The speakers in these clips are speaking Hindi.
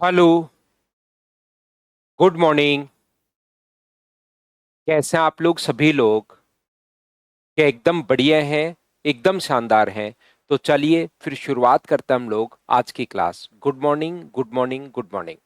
हेलो। Good morning. कैसे हैं आप लोग सभी लोग? क्या एकदम बढ़िया हैं? एकदम शानदार हैं। तो चलिए फिर शुरुआत करते हैं हम लोग आज की class. Good morning, good morning, good morning.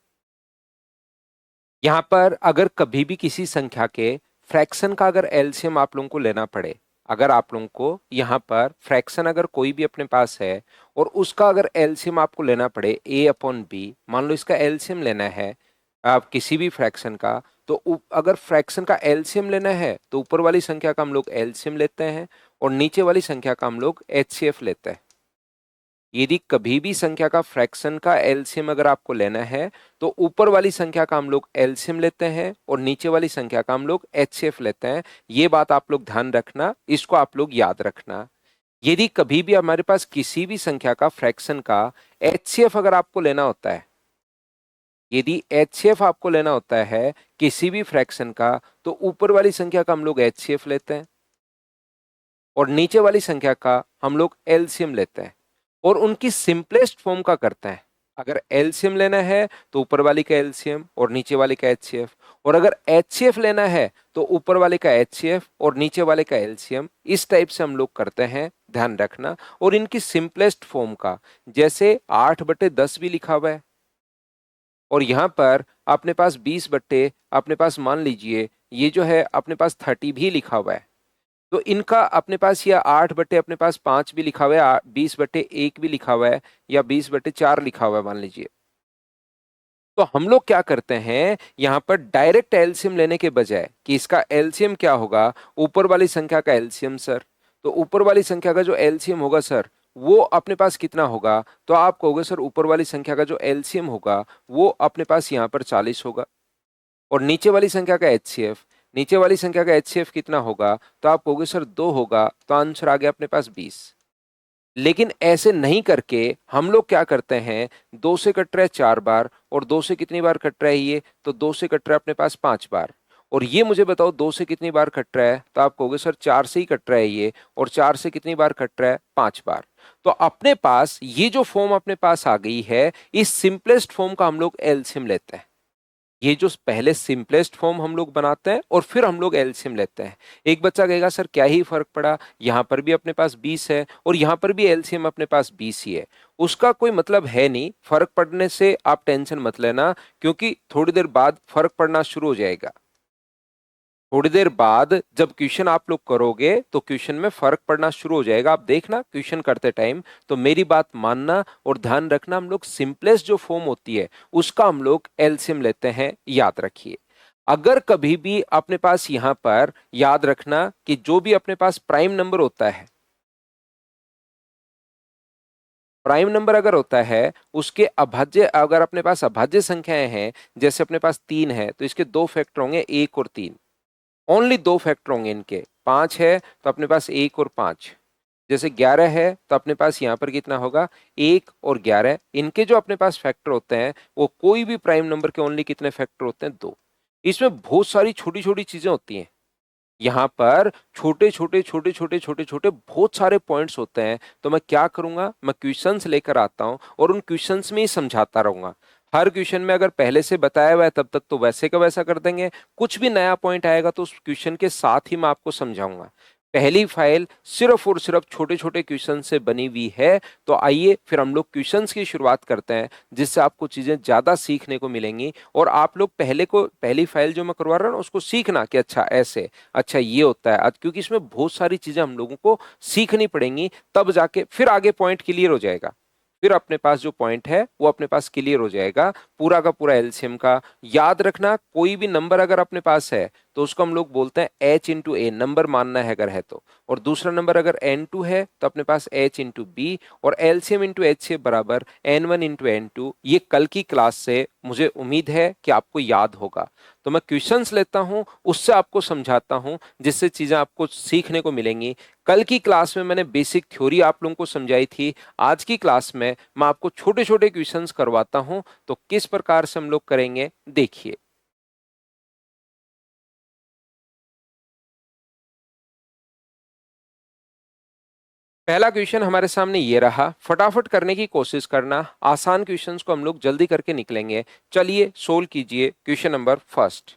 यहाँ पर अगर कभी भी किसी संख्या के फ्रैक्शन का अगर एलसीएम आप लोगों को लेना पड़े, अगर आप लोगों को यहाँ पर फ्रैक्शन अगर कोई भी अपने पास है और उसका अगर एलसीएम आपको लेना पड़े ए अपॉन बी, मान लो इसका एलसीएम लेना है आप किसी भी फ्रैक्शन का, तो अगर फ्रैक्शन का एलसीएम लेना है तो ऊपर वाली संख्या का हम लोग एलसीएम लेते हैं और नीचे वाली संख्या का हम लोग एचसीएफ लेते हैं। यदि कभी भी संख्या का फ्रैक्शन का एलसीएम अगर आपको लेना है तो ऊपर वाली संख्या का हम लोग एलसीएम लेते हैं और नीचे वाली संख्या का हम लोग एचसीएफ लेते हैं। ये बात आप लोग ध्यान रखना, इसको आप लोग याद रखना। यदि कभी भी हमारे पास किसी भी संख्या का फ्रैक्शन का एचसीएफ अगर आपको लेना होता है, यदि एचसीएफ आपको लेना होता है किसी भी फ्रैक्शन का, तो ऊपर वाली संख्या का हम लोग एचसीएफ लेते हैं और नीचे वाली संख्या का हम लोग एलसीएम लेते हैं और उनकी सिंपलेस्ट फॉर्म का करते हैं। अगर एलसीएम लेना है तो ऊपर वाली का एलसीएम और नीचे वाले का एचसीएफ, और अगर एचसीएफ लेना है तो ऊपर वाले का एचसीएफ और नीचे वाले का एलसीएम। इस टाइप से हम लोग करते हैं, ध्यान रखना। और इनकी सिंपलेस्ट फॉर्म का, जैसे 8/10 भी लिखा हुआ है और यहां पर अपने पास 20 अपने पास मान लीजिए ये जो है अपने पास 30 भी लिखा हुआ है, तो इनका अपने पास या 8 अपने पास 5 भी लिखा हुआ है, 20/1 भी लिखा हुआ है या 20/4 लिखा हुआ है मान लीजिए। तो हम लोग क्या करते हैं यहां पर डायरेक्ट एलसीएम लेने के बजाय कि इसका एलसीएम क्या होगा, ऊपर वाली संख्या का एलसीएम सर। तो ऊपर वाली संख्या का जो एलसीएम होगा सर वो अपने पास कितना होगा, तो आप कहोगे सर ऊपर वाली संख्या का जो एलसीएम होगा वो अपने पास यहाँ पर 40 होगा और नीचे वाली संख्या का एचसीएफ, नीचे वाली संख्या का एचसीएफ कितना होगा, तो आप कहोगे सर 2 होगा, तो आंसर आ गया अपने पास 20। लेकिन ऐसे नहीं करके हम लोग क्या करते हैं, 2 से कट रहा है 4 बार और 2 से कितनी बार कट रहा है ये, तो 2 से कट रहा है अपने पास 5 बार। और ये मुझे बताओ 2 से कितनी बार कट रहा है, तो आप कहोगे सर 4 से ही कट रहा है ये, और 4 से कितनी बार कट रहा है, 5 बार। तो अपने पास ये जो फॉर्म अपने पास आ गई है, इस सिंपलेस्ट फॉर्म का हम लोग एलसीएम लेते हैं। ये जो पहले सिंपलेस्ट फॉर्म हम लोग बनाते हैं और फिर हम लोग एलसीएम लेते हैं। एक बच्चा कहेगा सर क्या ही फर्क पड़ा, यहां पर भी अपने पास 20 है और यहां पर भी एलसीएम अपने पास 20 ही है। उसका कोई मतलब है नहीं, फर्क पड़ने से आप टेंशन मत लेना, क्योंकि थोड़ी देर बाद फर्क पड़ना शुरू हो जाएगा। थोड़ी देर बाद जब क्वेश्चन आप लोग करोगे तो क्वेश्चन में फर्क पड़ना शुरू हो जाएगा। आप देखना क्वेश्चन करते टाइम, तो मेरी बात मानना और ध्यान रखना, हम लोग सिंपलेस्ट जो फॉर्म होती है उसका हम लोग एलसीएम लेते हैं, याद रखिए। अगर कभी भी अपने पास यहां पर याद रखना कि जो भी अपने पास प्राइम नंबर होता है, प्राइम नंबर अगर होता है उसके अभाज्य, अगर अपने पास अभाज्य संख्याएं हैं, जैसे अपने पास 3 है तो इसके दो फैक्टर होंगे 1 और 3। ओनली दो फैक्टर होंगे इनके। 5 है तो अपने पास 1 और 5। जैसे 11 है तो अपने पास यहाँ पर कितना होगा, 1 और 11। इनके जो अपने पास फैक्टर होते हैं वो कोई भी प्राइम नंबर के ओनली कितने फैक्टर होते हैं, 2। इसमें बहुत सारी छोटी छोटी चीजें होती हैं। यहाँ पर छोटे छोटे छोटे छोटे छोटे छोटे बहुत सारे पॉइंट्स होते हैं। तो मैं क्या करूंगा, मैं क्वेश्चंस लेकर आता हूं और उन क्वेश्चंस में ही समझाता रहूंगा। हर क्वेश्चन में अगर पहले से बताया हुआ है तब तक तो वैसे का वैसा कर देंगे, कुछ भी नया पॉइंट आएगा तो उस क्वेश्चन के साथ ही मैं आपको समझाऊंगा। पहली फाइल सिर्फ और सिर्फ छोटे छोटे क्वेश्चन से बनी हुई है। तो आइए फिर हम लोग क्वेश्चंस की शुरुआत करते हैं, जिससे आपको चीजें ज्यादा सीखने को मिलेंगी। और आप लोग पहले को पहली फाइल जो मैं करवा रहा हूँ ना उसको सीखना कि अच्छा ऐसे, अच्छा ये होता है आज, क्योंकि इसमें बहुत सारी चीजें हम लोगों को सीखनी पड़ेंगी, तब जाके फिर आगे पॉइंट क्लियर हो जाएगा। फिर अपने पास जो पॉइंट है वो अपने पास क्लियर हो जाएगा पूरा का पूरा एलसीएम का। याद रखना कोई भी नंबर अगर अपने पास है तो उसको हम लोग बोलते हैं एच इंटू ए, नंबर मानना है अगर है तो। और दूसरा नंबर अगर n2 है तो अपने पास h इंटू बी, और एलसीएम इंटू एच से बराबर n1 इंटू n2। ये कल की क्लास से मुझे उम्मीद है कि आपको याद होगा। तो मैं क्वेश्चंस लेता हूं, उससे आपको समझाता हूं, जिससे चीजें आपको सीखने को मिलेंगी। कल की क्लास में मैंने बेसिक थ्योरी आप लोगों को समझाई थी, आज की क्लास में मैं आपको छोटे छोटे क्वेश्चंस करवाता हूं। तो किस प्रकार से हम लोग करेंगे देखिए। पहला क्वेश्चन हमारे सामने ये रहा, फटाफट करने की कोशिश करना, आसान क्वेश्चंस को हम लोग जल्दी करके निकलेंगे। चलिए सोल्व कीजिए क्वेश्चन नंबर फर्स्ट।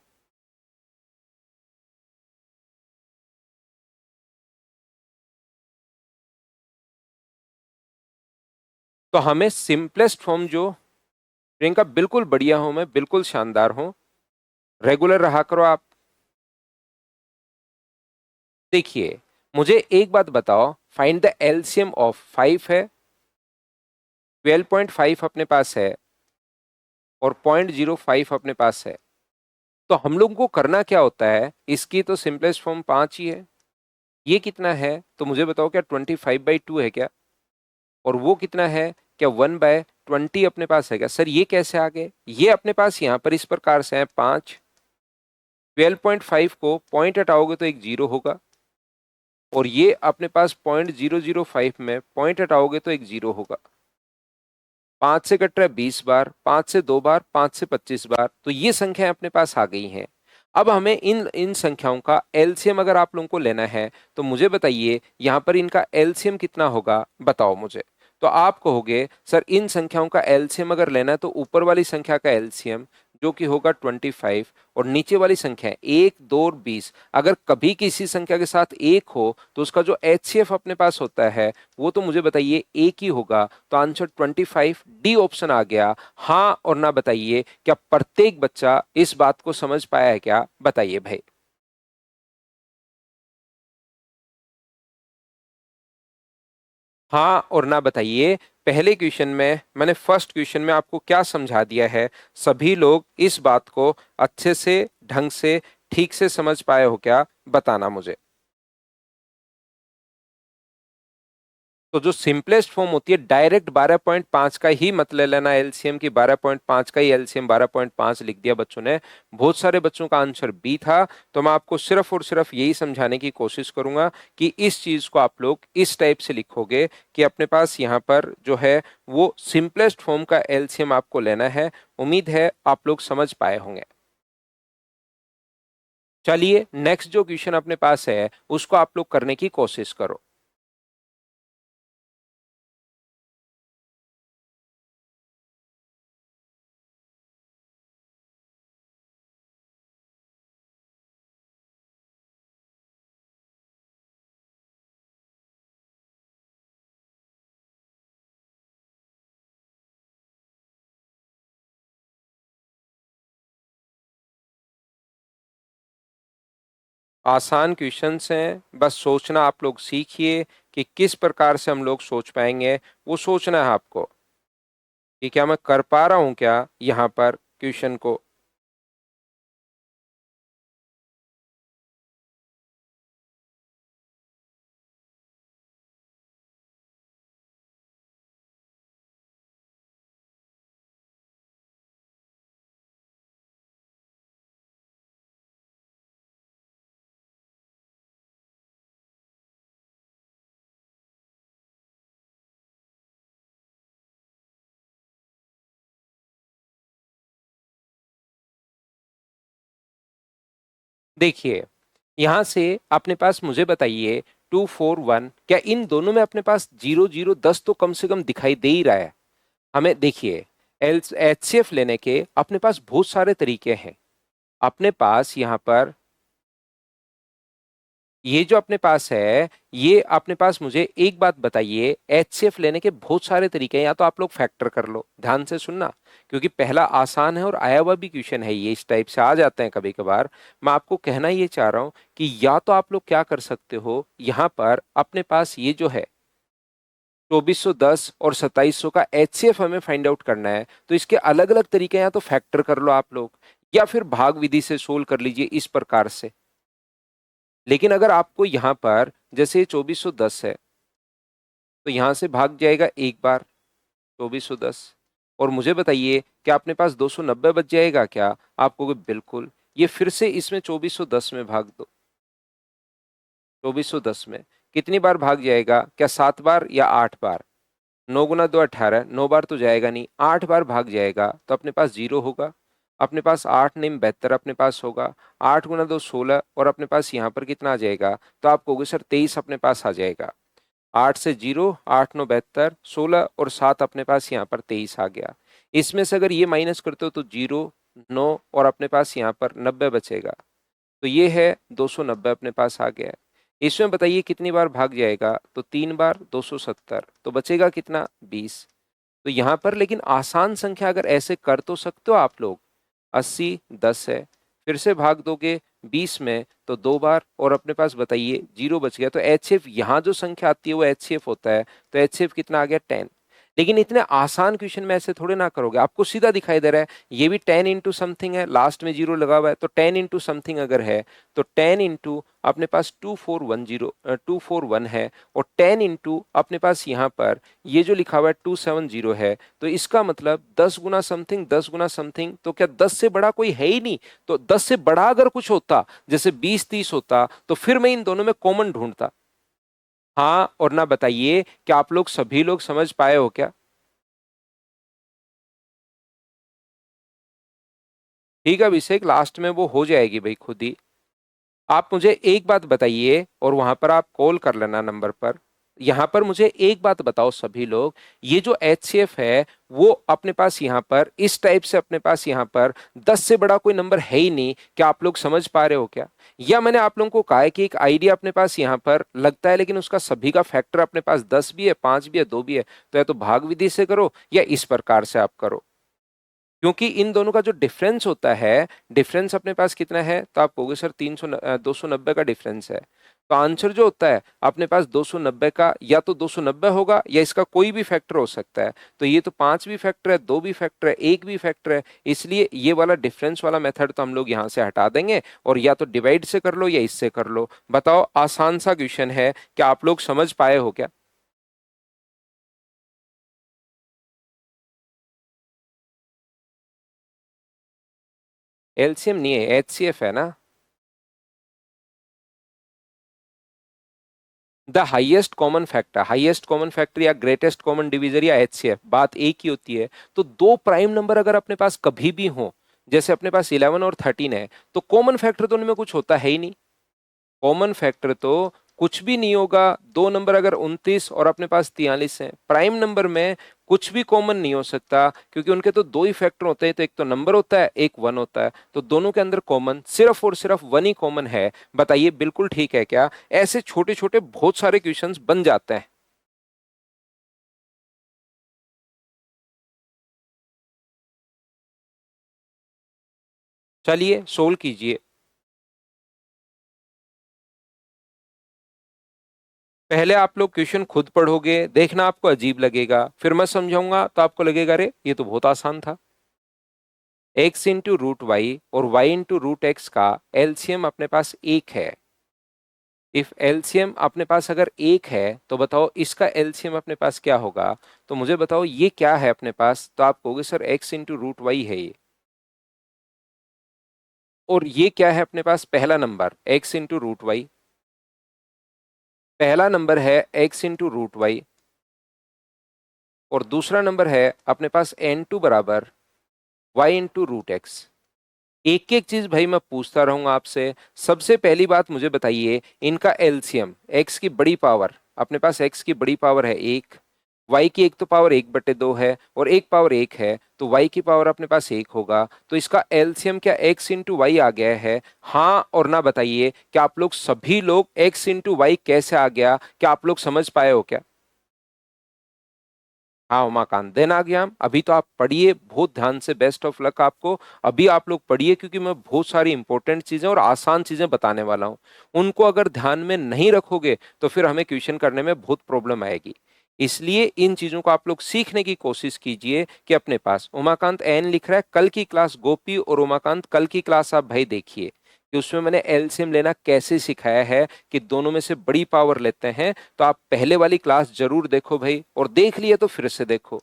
तो हमें सिंपलेस्ट फॉर्म जो, प्रियंका बिल्कुल बढ़िया हूं मैं, बिल्कुल शानदार हूं, रेगुलर रहा करो आप। देखिए मुझे एक बात बताओ, फाइंड द एलसीएम ऑफ 5 है, 12.5 अपने पास है और 0.05 अपने पास है। तो हम लोगों को करना क्या होता है, इसकी तो सिंपलेस्ट फॉर्म 5 ही है। ये कितना है तो मुझे बताओ, क्या 25/2 है क्या? और वो कितना है, क्या 1/20 अपने पास है क्या? सर ये कैसे आ गए? ये अपने पास यहां पर इस प्रकार से है 5, 12.5 को पॉइंट हटाओगे तो एक जीरो होगा, और ये अपने पास 0.005 में पॉइंट हटाओगे तो एक जीरो होगा। 5 से कट रहा है 20 बार, 5 से 2 बार, 5 से 25 बार, तो ये संख्याएं अपने पास आ गई हैं। अब हमें इन इन संख्याओं का एलसीएम अगर आप लोगों को लेना है तो मुझे बताइए यहां पर इनका एलसीएम कितना होगा, बताओ मुझे। तो आप कहोगे सर इन संख्याओं का एलसीएम अगर लेना है तो ऊपर वाली संख्या का एलसीएम जो कि होगा 25 और नीचे वाली संख्या 1, 2 और 20, अगर कभी किसी संख्या के साथ एक हो तो उसका जो एचसीएफ अपने पास होता है वो तो मुझे बताइए एक ही होगा। तो आंसर 25 डी ऑप्शन आ गया। हाँ और ना बताइए, क्या प्रत्येक बच्चा इस बात को समझ पाया है क्या? बताइए भाई। हाँ और ना बताइए। पहले क्वेश्चन में मैंने फर्स्ट क्वेश्चन में आपको क्या समझा दिया है, सभी लोग इस बात को अच्छे से, ढंग से, ठीक से समझ पाए हो क्या, बताना मुझे। तो जो सिंपलेस्ट फॉर्म होती है डायरेक्ट 12.5 का ही मत ले लेना एलसीएम की, 12.5 का ही एलसीएम 12.5 लिख दिया बच्चों ने। बहुत सारे बच्चों का आंसर बी था। तो मैं आपको सिर्फ और सिर्फ यही समझाने की कोशिश करूंगा कि इस चीज को आप लोग इस टाइप से लिखोगे कि अपने पास यहाँ पर जो है वो सिंपलेस्ट फॉर्म का एलसीएम आपको लेना है। उम्मीद है आप लोग समझ पाए होंगे। चलिए नेक्स्ट जो क्वेश्चन अपने पास है उसको आप लोग करने की कोशिश करो। आसान क्वेश्चंस हैं, बस सोचना आप लोग सीखिए कि किस प्रकार से हम लोग सोच पाएंगे, वो सोचना है आपको कि क्या मैं कर पा रहा हूं क्या यहाँ पर क्वेश्चन को। देखिए यहां से अपने पास मुझे बताइए 241, क्या इन दोनों में अपने पास 0, 0, 10 तो कम से कम दिखाई दे ही रहा है हमें। देखिए एल एचसीएफ लेने के अपने पास बहुत सारे तरीके हैं। अपने पास यहाँ पर ये जो अपने पास है, ये अपने पास, मुझे एक बात बताइए, एचसीएफ लेने के बहुत सारे तरीके हैं। या तो आप लोग फैक्टर कर लो, ध्यान से सुनना, क्योंकि पहला आसान है और आया हुआ भी क्वेश्चन है, ये इस टाइप से आ जाते हैं कभी कभार। मैं आपको कहना ये चाह रहा हूं कि या तो आप लोग क्या कर सकते हो, यहां पर अपने पास ये जो है 2410 और 2700 का एचसीएफ हमें फाइंड आउट करना है, तो इसके अलग अलग तरीके हैं। या तो फैक्टर कर लो आप लोग, या फिर भाग विधि से सोल्व कर लीजिए इस प्रकार से। लेकिन अगर आपको यहां पर जैसे 2410 है तो यहां से भाग जाएगा एक बार 2410, और मुझे बताइए क्या अपने पास 290 बच जाएगा क्या? आपको बिल्कुल, ये फिर से इसमें 2410 में भाग दो। 2410 में कितनी बार भाग जाएगा? क्या 7 बार या 8 बार? 9 × 2 = 18, 9 बार तो जाएगा नहीं, 8 बार भाग जाएगा तो अपने पास जीरो होगा। अपने पास 8×9 = 72 अपने पास होगा, 8 × 2 = 16, और अपने पास यहाँ पर कितना आ जाएगा? तो आप कहोगे सर 23 अपने पास आ जाएगा। 8 से 0, 8 9 72, 16 और 7 अपने पास यहाँ पर 23 आ गया। इसमें से अगर ये माइनस करते हो तो 0, 9 और अपने पास यहाँ पर 90 बचेगा। तो ये है 290 अपने पास आ गया है। इसमें बताइए कितनी बार भाग जाएगा, तो 3 बार 270, तो बचेगा कितना 20। तो यहाँ पर लेकिन आसान संख्या अगर ऐसे कर तो सकते हो आप लोग। 80 10 है, फिर से भाग दोगे 20 में तो 2 बार और अपने पास बताइए 0 बच गया। तो HCF यहाँ जो संख्या आती है वो HCF होता है। तो HCF कितना आ गया 10। लेकिन इतने आसान क्वेश्चन में ऐसे थोड़े ना करोगे, आपको सीधा दिखाई दे रहा है ये भी 10 इंटू समथिंग है, लास्ट में 0 लगा हुआ है। तो 10 इंटू समथिंग अगर है तो 10 इंटू अपने पास 2410 है, और 10 इंटू अपने पास यहाँ पर ये जो लिखा हुआ है 270 है। तो इसका मतलब 10 गुना समथिंग, 10 गुना समथिंग, तो क्या 10 से बड़ा कोई है ही नहीं। तो 10 से बड़ा अगर कुछ होता, जैसे 20 30 होता, तो फिर मैं इन दोनों में कॉमन ढूंढता। हाँ और ना बताइए कि आप लोग सभी लोग समझ पाए हो क्या। ठीक है अभिषेक, लास्ट में वो हो जाएगी भाई खुद ही। आप मुझे एक बात बताइए और वहां पर आप कॉल कर लेना नंबर पर। यहां पर मुझे एक बात बताओ सभी लोग, ये जो HCF है वो अपने पास यहाँ पर इस टाइप से अपने पास यहाँ पर 10 से बड़ा कोई नंबर है ही नहीं। क्या आप लोग समझ पा रहे हो क्या। या मैंने आप लोगों को कहा है कि एक आइडिया अपने पास यहाँ पर लगता है लेकिन उसका सभी का फैक्टर अपने पास 10 भी है, 5 भी है, 2 भी है। तो या तो भाग विधि से करो या इस प्रकार से आप करो, क्योंकि इन दोनों का जो डिफरेंस होता है, डिफरेंस अपने पास कितना है, तो आप कहोगे सर 290 का डिफरेंस है। तो आंसर जो होता है अपने पास 290 का या तो 290 होगा या इसका कोई भी फैक्टर हो सकता है। तो ये तो 5 भी फैक्टर है, 2 भी फैक्टर है, 1 भी फैक्टर है, इसलिए ये वाला डिफरेंस वाला मेथड तो हम लोग यहाँ से हटा देंगे और या तो डिवाइड से कर लो या इससे कर लो। बताओ, आसान सा क्वेश्चन है, क्या आप लोग समझ पाए हो क्या। एलसीएम नहीं है, HCF है ना। The highest common factor, highest common factor या ग्रेटेस्ट कॉमन डिवीजर या HCF, बात एक ही होती है। तो दो प्राइम नंबर अगर अपने पास कभी भी हो, जैसे अपने पास 11 और 13 है, तो कॉमन फैक्टर तो उनमें कुछ होता है ही नहीं। कॉमन फैक्टर तो कुछ भी नहीं होगा। दो नंबर अगर 29 और अपने पास 43 है, प्राइम नंबर में कुछ भी कॉमन नहीं हो सकता, क्योंकि उनके तो दो ही फैक्टर होते हैं, तो एक तो नंबर होता है, एक वन होता है। तो दोनों के अंदर कॉमन सिर्फ और सिर्फ वन ही कॉमन है। बताइए बिल्कुल ठीक है क्या। ऐसे छोटे छोटे बहुत सारे क्वेश्चंस बन जाते हैं। चलिए सोल्व कीजिए। पहले आप लोग क्वेश्चन खुद पढ़ोगे, देखना आपको अजीब लगेगा, फिर मैं समझाऊंगा तो आपको लगेगा अरे ये तो बहुत आसान था। x इंटू रूट वाई और y इंटू रूट एक्स का एलसीएम अपने पास एक है। इफ एलसीएम अपने पास अगर एक है तो बताओ इसका एलसीएम अपने पास क्या होगा। तो मुझे बताओ ये क्या है अपने पास, तो आप कहोगे sir x into root Y है ये। और ये क्या है अपने पास, पहला नंबर x इंटू रूट वाई, पहला नंबर है x इंटू रूट वाई, और दूसरा नंबर है अपने पास n2 बराबर y इंटू रूट एक्स। एक एक चीज भाई मैं पूछता रहूंगा आपसे। सबसे पहली बात मुझे बताइए, इनका एलसीएम, एक्स की बड़ी पावर, अपने पास एक्स की बड़ी पावर है एक, वाई की एक तो पावर 1/2 है और एक पावर एक है, तो वाई की पावर अपने पास एक होगा। तो इसका एलसीएम क्या एक्स इंटू वाई आ गया है। हाँ और ना बताइए, क्या आप लोग सभी लोग एक्स इंटू वाई कैसे आ गया, क्या आप लोग समझ पाए हो क्या। हाँ उमाकांत, देना ज्ञान। अभी तो आप पढ़िए बहुत ध्यान से, बेस्ट ऑफ लक आपको। अभी आप लोग पढ़िए, क्योंकि मैं बहुत सारी इंपॉर्टेंट चीजें और आसान चीजें बताने वाला हूँ। उनको अगर ध्यान में नहीं रखोगे तो फिर हमें क्वेश्चन करने में बहुत प्रॉब्लम आएगी। इसलिए इन चीजों को आप लोग सीखने की कोशिश कीजिए। कि अपने पास उमाकांत एन लिख रहा है, कल की क्लास गोपी और उमाकांत कल की क्लास आप भाई देखिए कि उसमें मैंने एलसीएम लेना कैसे सिखाया है, कि दोनों में से बड़ी पावर लेते हैं। तो आप पहले वाली क्लास जरूर देखो भाई, और देख लिए तो फिर से देखो।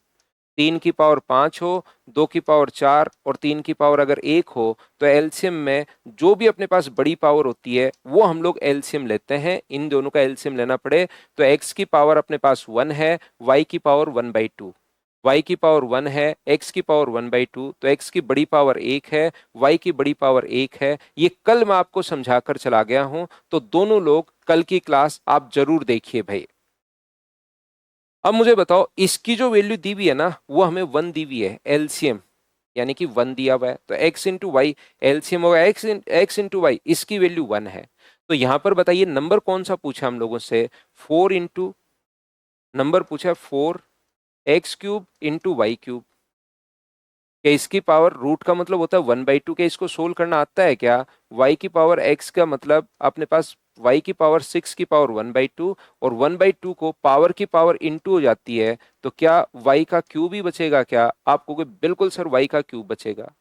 3 की पावर 5 हो, 2 की पावर 4 और 3 की पावर अगर एक हो, तो एलसीएम में जो भी अपने पास बड़ी पावर होती है वो हम लोग एलसीएम लेते हैं। इन दोनों का एलसीएम लेना पड़े तो एक्स की पावर अपने पास 1 है, वाई की पावर 1/2, वाई की पावर 1 है, एक्स की पावर 1/2, तो एक्स की बड़ी पावर एक है, वाई की बड़ी पावर एक है। ये कल मैं आपको समझाकर चला गया हूं, तो दोनों लोग कल की क्लास आप जरूर देखिए भाई। अब मुझे बताओ इसकी जो वैल्यू दी हुई है ना वो हमें 1 दी हुई है, एलसीएम यानी कि 1 दिया हुआ है, तो x इंटू वाई एलसीएम होगा x इंटू वाई, इसकी वैल्यू 1 है। तो यहां पर बताइए नंबर कौन सा पूछा हम लोगों से, 4 इंटू, नंबर पूछा 4 x³ इंटू वाई क्यूब। क्या इसकी पावर रूट का मतलब होता है 1/2, क्या इसको सोल्व करना आता है क्या? y की पावर x का मतलब अपने पास y की पावर 6 की पावर 1/2, और 1/2 को पावर की पावर इंटू हो जाती है, तो क्या y का क्यूब ही बचेगा क्या? आप कहोगे बिल्कुल सर y का क्यूब बचेगा।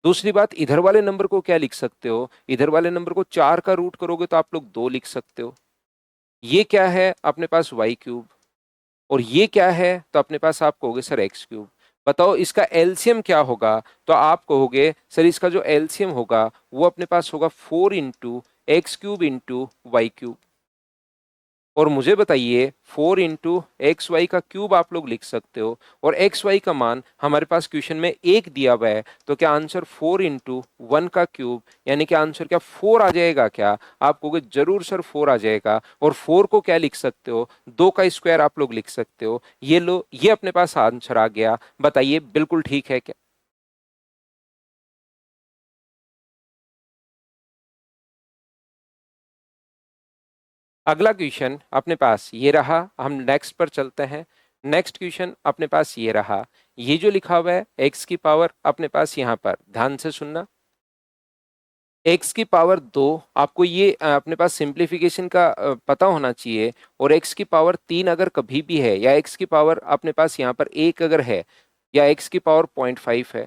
दूसरी बात, इधर वाले नंबर को क्या लिख सकते हो, इधर वाले नंबर को 4 का रूट करोगे तो आप लोग 2 लिख सकते हो। ये क्या है अपने पास y क्यूब, और ये क्या है तो अपने पास आप कहोगे सर एक्स क्यूब। बताओ इसका एलसीएम क्या होगा, तो आप कहोगे सर इसका जो एलसीएम होगा वो अपने पास होगा 4 into x³ into Y cube. और मुझे बताइए 4 इंटू एक्स वाई का क्यूब आप लोग लिख सकते हो, और एक्स वाई का मान हमारे पास क्वेश्चन में 1 दिया हुआ है, तो क्या आंसर 4 इंटू 1 का क्यूब, यानी कि आंसर क्या 4 आ जाएगा क्या? आप कहोगे जरूर सर 4 आ जाएगा। और 4 को क्या लिख सकते हो, 2 का स्क्वायर आप लोग लिख सकते हो। ये लो, ये अपने पास आंसर आ गया। बताइए बिल्कुल ठीक है क्या? अगला क्वेश्चन अपने पास ये रहा, हम नेक्स्ट पर चलते हैं। नेक्स्ट क्वेश्चन अपने पास ये रहा, ये जो लिखा हुआ है x की पावर अपने पास यहां पर ध्यान से सुनना, x की पावर 2, आपको ये अपने पास सिंप्लीफिकेशन का पता होना चाहिए। और x की पावर 3 अगर कभी भी है, या x की पावर अपने पास यहाँ पर 1 अगर है, या x की पावर 0.5 है,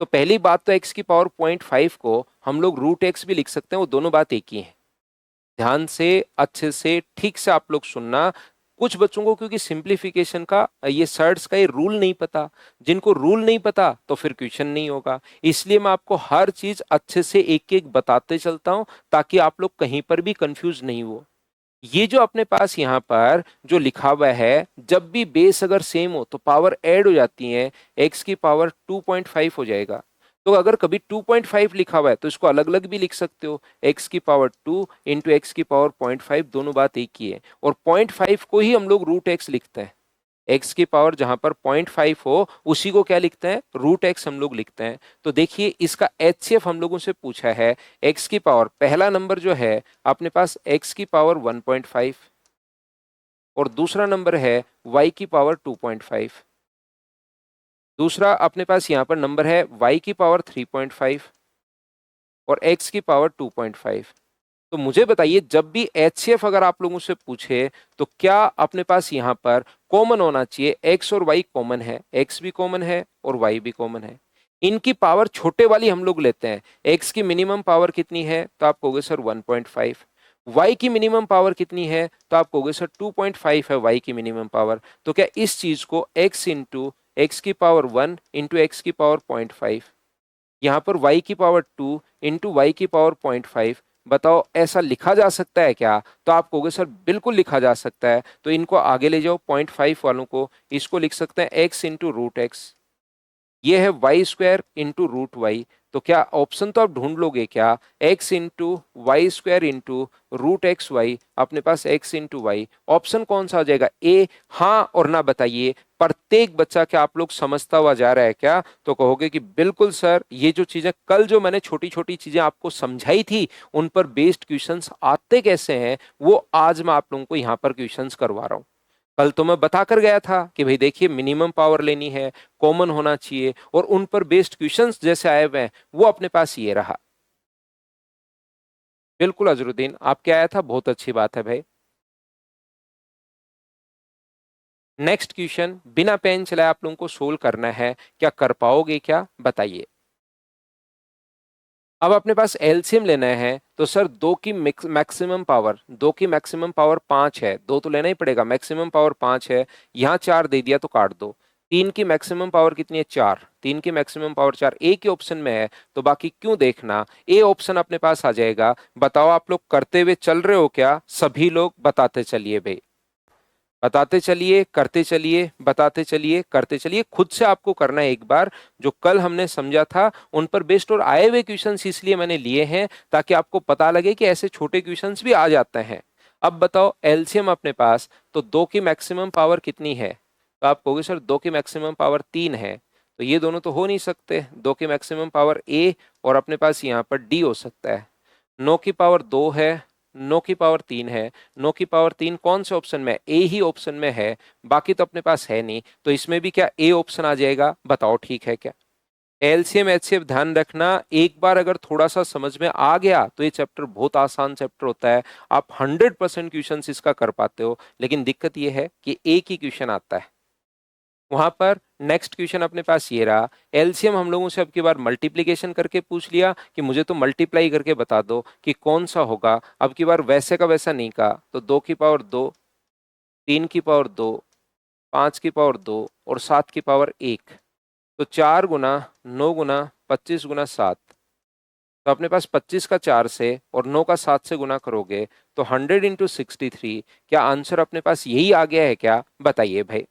तो पहली बात तो x की पावर 0.5 को हम लोग रूट एक्स भी लिख सकते हैं, वो दोनों बात एक ही है। ध्यान से अच्छे से ठीक से आप लोग सुनना। कुछ बच्चों को क्योंकि सिंप्लीफिकेशन का ये सर्ट्स का ये रूल नहीं पता, जिनको रूल नहीं पता तो फिर क्वेश्चन नहीं होगा। इसलिए मैं आपको हर चीज अच्छे से एक एक बताते चलता हूं, ताकि आप लोग कहीं पर भी कंफ्यूज नहीं हो। ये जो अपने पास यहाँ पर जो लिखा हुआ है, जब भी बेस अगर सेम हो तो पावर ऐड हो जाती है, x की पावर 2.5 हो जाएगा। तो अगर कभी 2.5 लिखा हुआ है तो इसको अलग अलग भी लिख सकते हो, x की पावर 2 इंटू एक्स की पावर 0.5, दोनों बात एक ही है। और 0.5 को ही हम लोग रूट एक्स लिखते हैं, एक्स की पावर जहां पर 0.5 हो उसी को क्या लिखते हैं, रूट एक्स हम लोग लिखते हैं। तो देखिए इसका एचसीएफ हम लोगों से पूछा है, एक्स की पावर पहला नंबर जो है अपने पास एक्स की पावर 1.5, और दूसरा नंबर है वाई की पावर 2.5, दूसरा अपने पास यहाँ पर नंबर है वाई की पावर 3.5, और एक्स की पावर 2.5। तो मुझे बताइए जब भी एचसीएफ अगर आप लोगों से पूछे तो क्या अपने पास यहाँ पर कॉमन होना चाहिए, एक्स और वाई कॉमन है, एक्स भी कॉमन है और वाई भी कॉमन है। इनकी पावर छोटे वाली हम लोग लेते हैं, एक्स की मिनिमम पावर कितनी है तो आप कहोगे सर 1.5, वाई की मिनिमम पावर कितनी है तो आप कहोगे सर 2.5 है वाई की मिनिमम पावर। तो क्या इस चीज को x इंटू एक्स की पावर 1 इंटू एक्स की पावर 0.5, यहाँ पर y की पावर 2 इंटू वाई की पावर 0.5, बताओ ऐसा लिखा जा सकता है क्या? तो आप कहोगे सर बिल्कुल लिखा जा सकता है। तो इनको आगे ले जाओ, 0.5 वालों को, इसको लिख सकते हैं x इंटू रूट एक्स, ये है Y square into root Y. तो क्या ऑप्शन तो आप ढूंढ लोगे क्या, x into Y square into root X Y, अपने पास x इंटू वाई, ऑप्शन कौन सा आ जाएगा, ए। हाँ और ना बताइए, प्रत्येक बच्चा क्या आप लोग समझता हुआ जा रहा है क्या? तो कहोगे कि बिल्कुल सर, ये जो चीजें कल जो मैंने छोटी छोटी चीजें आपको समझाई थी उन पर बेस्ड क्वेश्चंस आते कैसे हैं, वो आज मैं आप लोगों को यहाँ पर क्वेश्चंस करवा रहा हूँ। कल तो मैं बता कर गया था कि भाई देखिए मिनिमम पावर लेनी है, कॉमन होना चाहिए, और उन पर बेस्ड क्वेश्चंस जैसे आए हुए हैं वो अपने पास ये रहा। बिल्कुल अजरुद्दीन, आपके आया था, बहुत अच्छी बात है भाई। नेक्स्ट क्वेश्चन बिना पेन चलाए आप लोगों को सोल्व करना है, क्या कर पाओगे क्या, बताइए। अब अपने पास एलसीएम लेना है, तो सर दो की मैक्सिमम पावर, दो की मैक्सिमम पावर 5 है, दो तो लेना ही पड़ेगा, मैक्सिमम पावर 5 है, यहाँ 4 दे दिया तो काट दो। तीन की मैक्सिमम पावर कितनी है, 4, तीन की मैक्सिमम पावर 4, ए के ऑप्शन में है, तो बाकी क्यों देखना, ए ऑप्शन अपने पास आ जाएगा। बताओ आप लोग करते हुए चल रहे हो क्या, सभी लोग बताते चलिए भाई, बताते चलिए, करते चलिए, बताते चलिए, करते चलिए, खुद से आपको करना है एक बार। जो कल हमने समझा था उन पर बेस्ड और आए हुए क्वेश्चंस इसलिए मैंने लिए हैं ताकि आपको पता लगे कि ऐसे छोटे क्वेश्चंस भी आ जाते हैं। अब बताओ एलसीएम अपने पास, तो 2 की मैक्सिमम पावर कितनी है? तो आप कहोगे सर 2 की मैक्सिमम पावर 3 है, तो ये दोनों तो हो नहीं सकते। 2 की मैक्सिमम पावर ए और अपने पास यहाँ पर डी हो सकता है। 9 की पावर 2 है, 9 की पावर 3 है। 9 की पावर 3 कौन से ऑप्शन में? ए ही ऑप्शन में है, बाकी तो अपने पास है नहीं, तो इसमें भी क्या ए ऑप्शन आ जाएगा? बताओ ठीक है क्या? एलसीएम एचसीएफ ध्यान रखना, एक बार अगर थोड़ा सा समझ में आ गया तो ये चैप्टर बहुत आसान चैप्टर होता है, आप 100% क्वेश्चन इसका कर पाते हो। लेकिन दिक्कत ये है कि एक ही क्वेश्चन आता है वहां पर। नेक्स्ट क्वेश्चन अपने पास ये रहा, एलसीएम हम लोगों से अब की बार मल्टीप्लीकेशन करके पूछ लिया कि मुझे तो मल्टीप्लाई करके बता दो कि कौन सा होगा। अब की बार वैसे का वैसा नहीं कहा, तो 2 की पावर 2, 3 की पावर 2, 5 की पावर 2 और 7 की पावर 1। तो 4 गुना 9 गुना 25 गुना 7, तो अपने पास 25 का 4 से और 9 का 7 से गुना करोगे तो 100 इंटू 63। क्या आंसर अपने पास यही आ गया है क्या? बताइए भाई।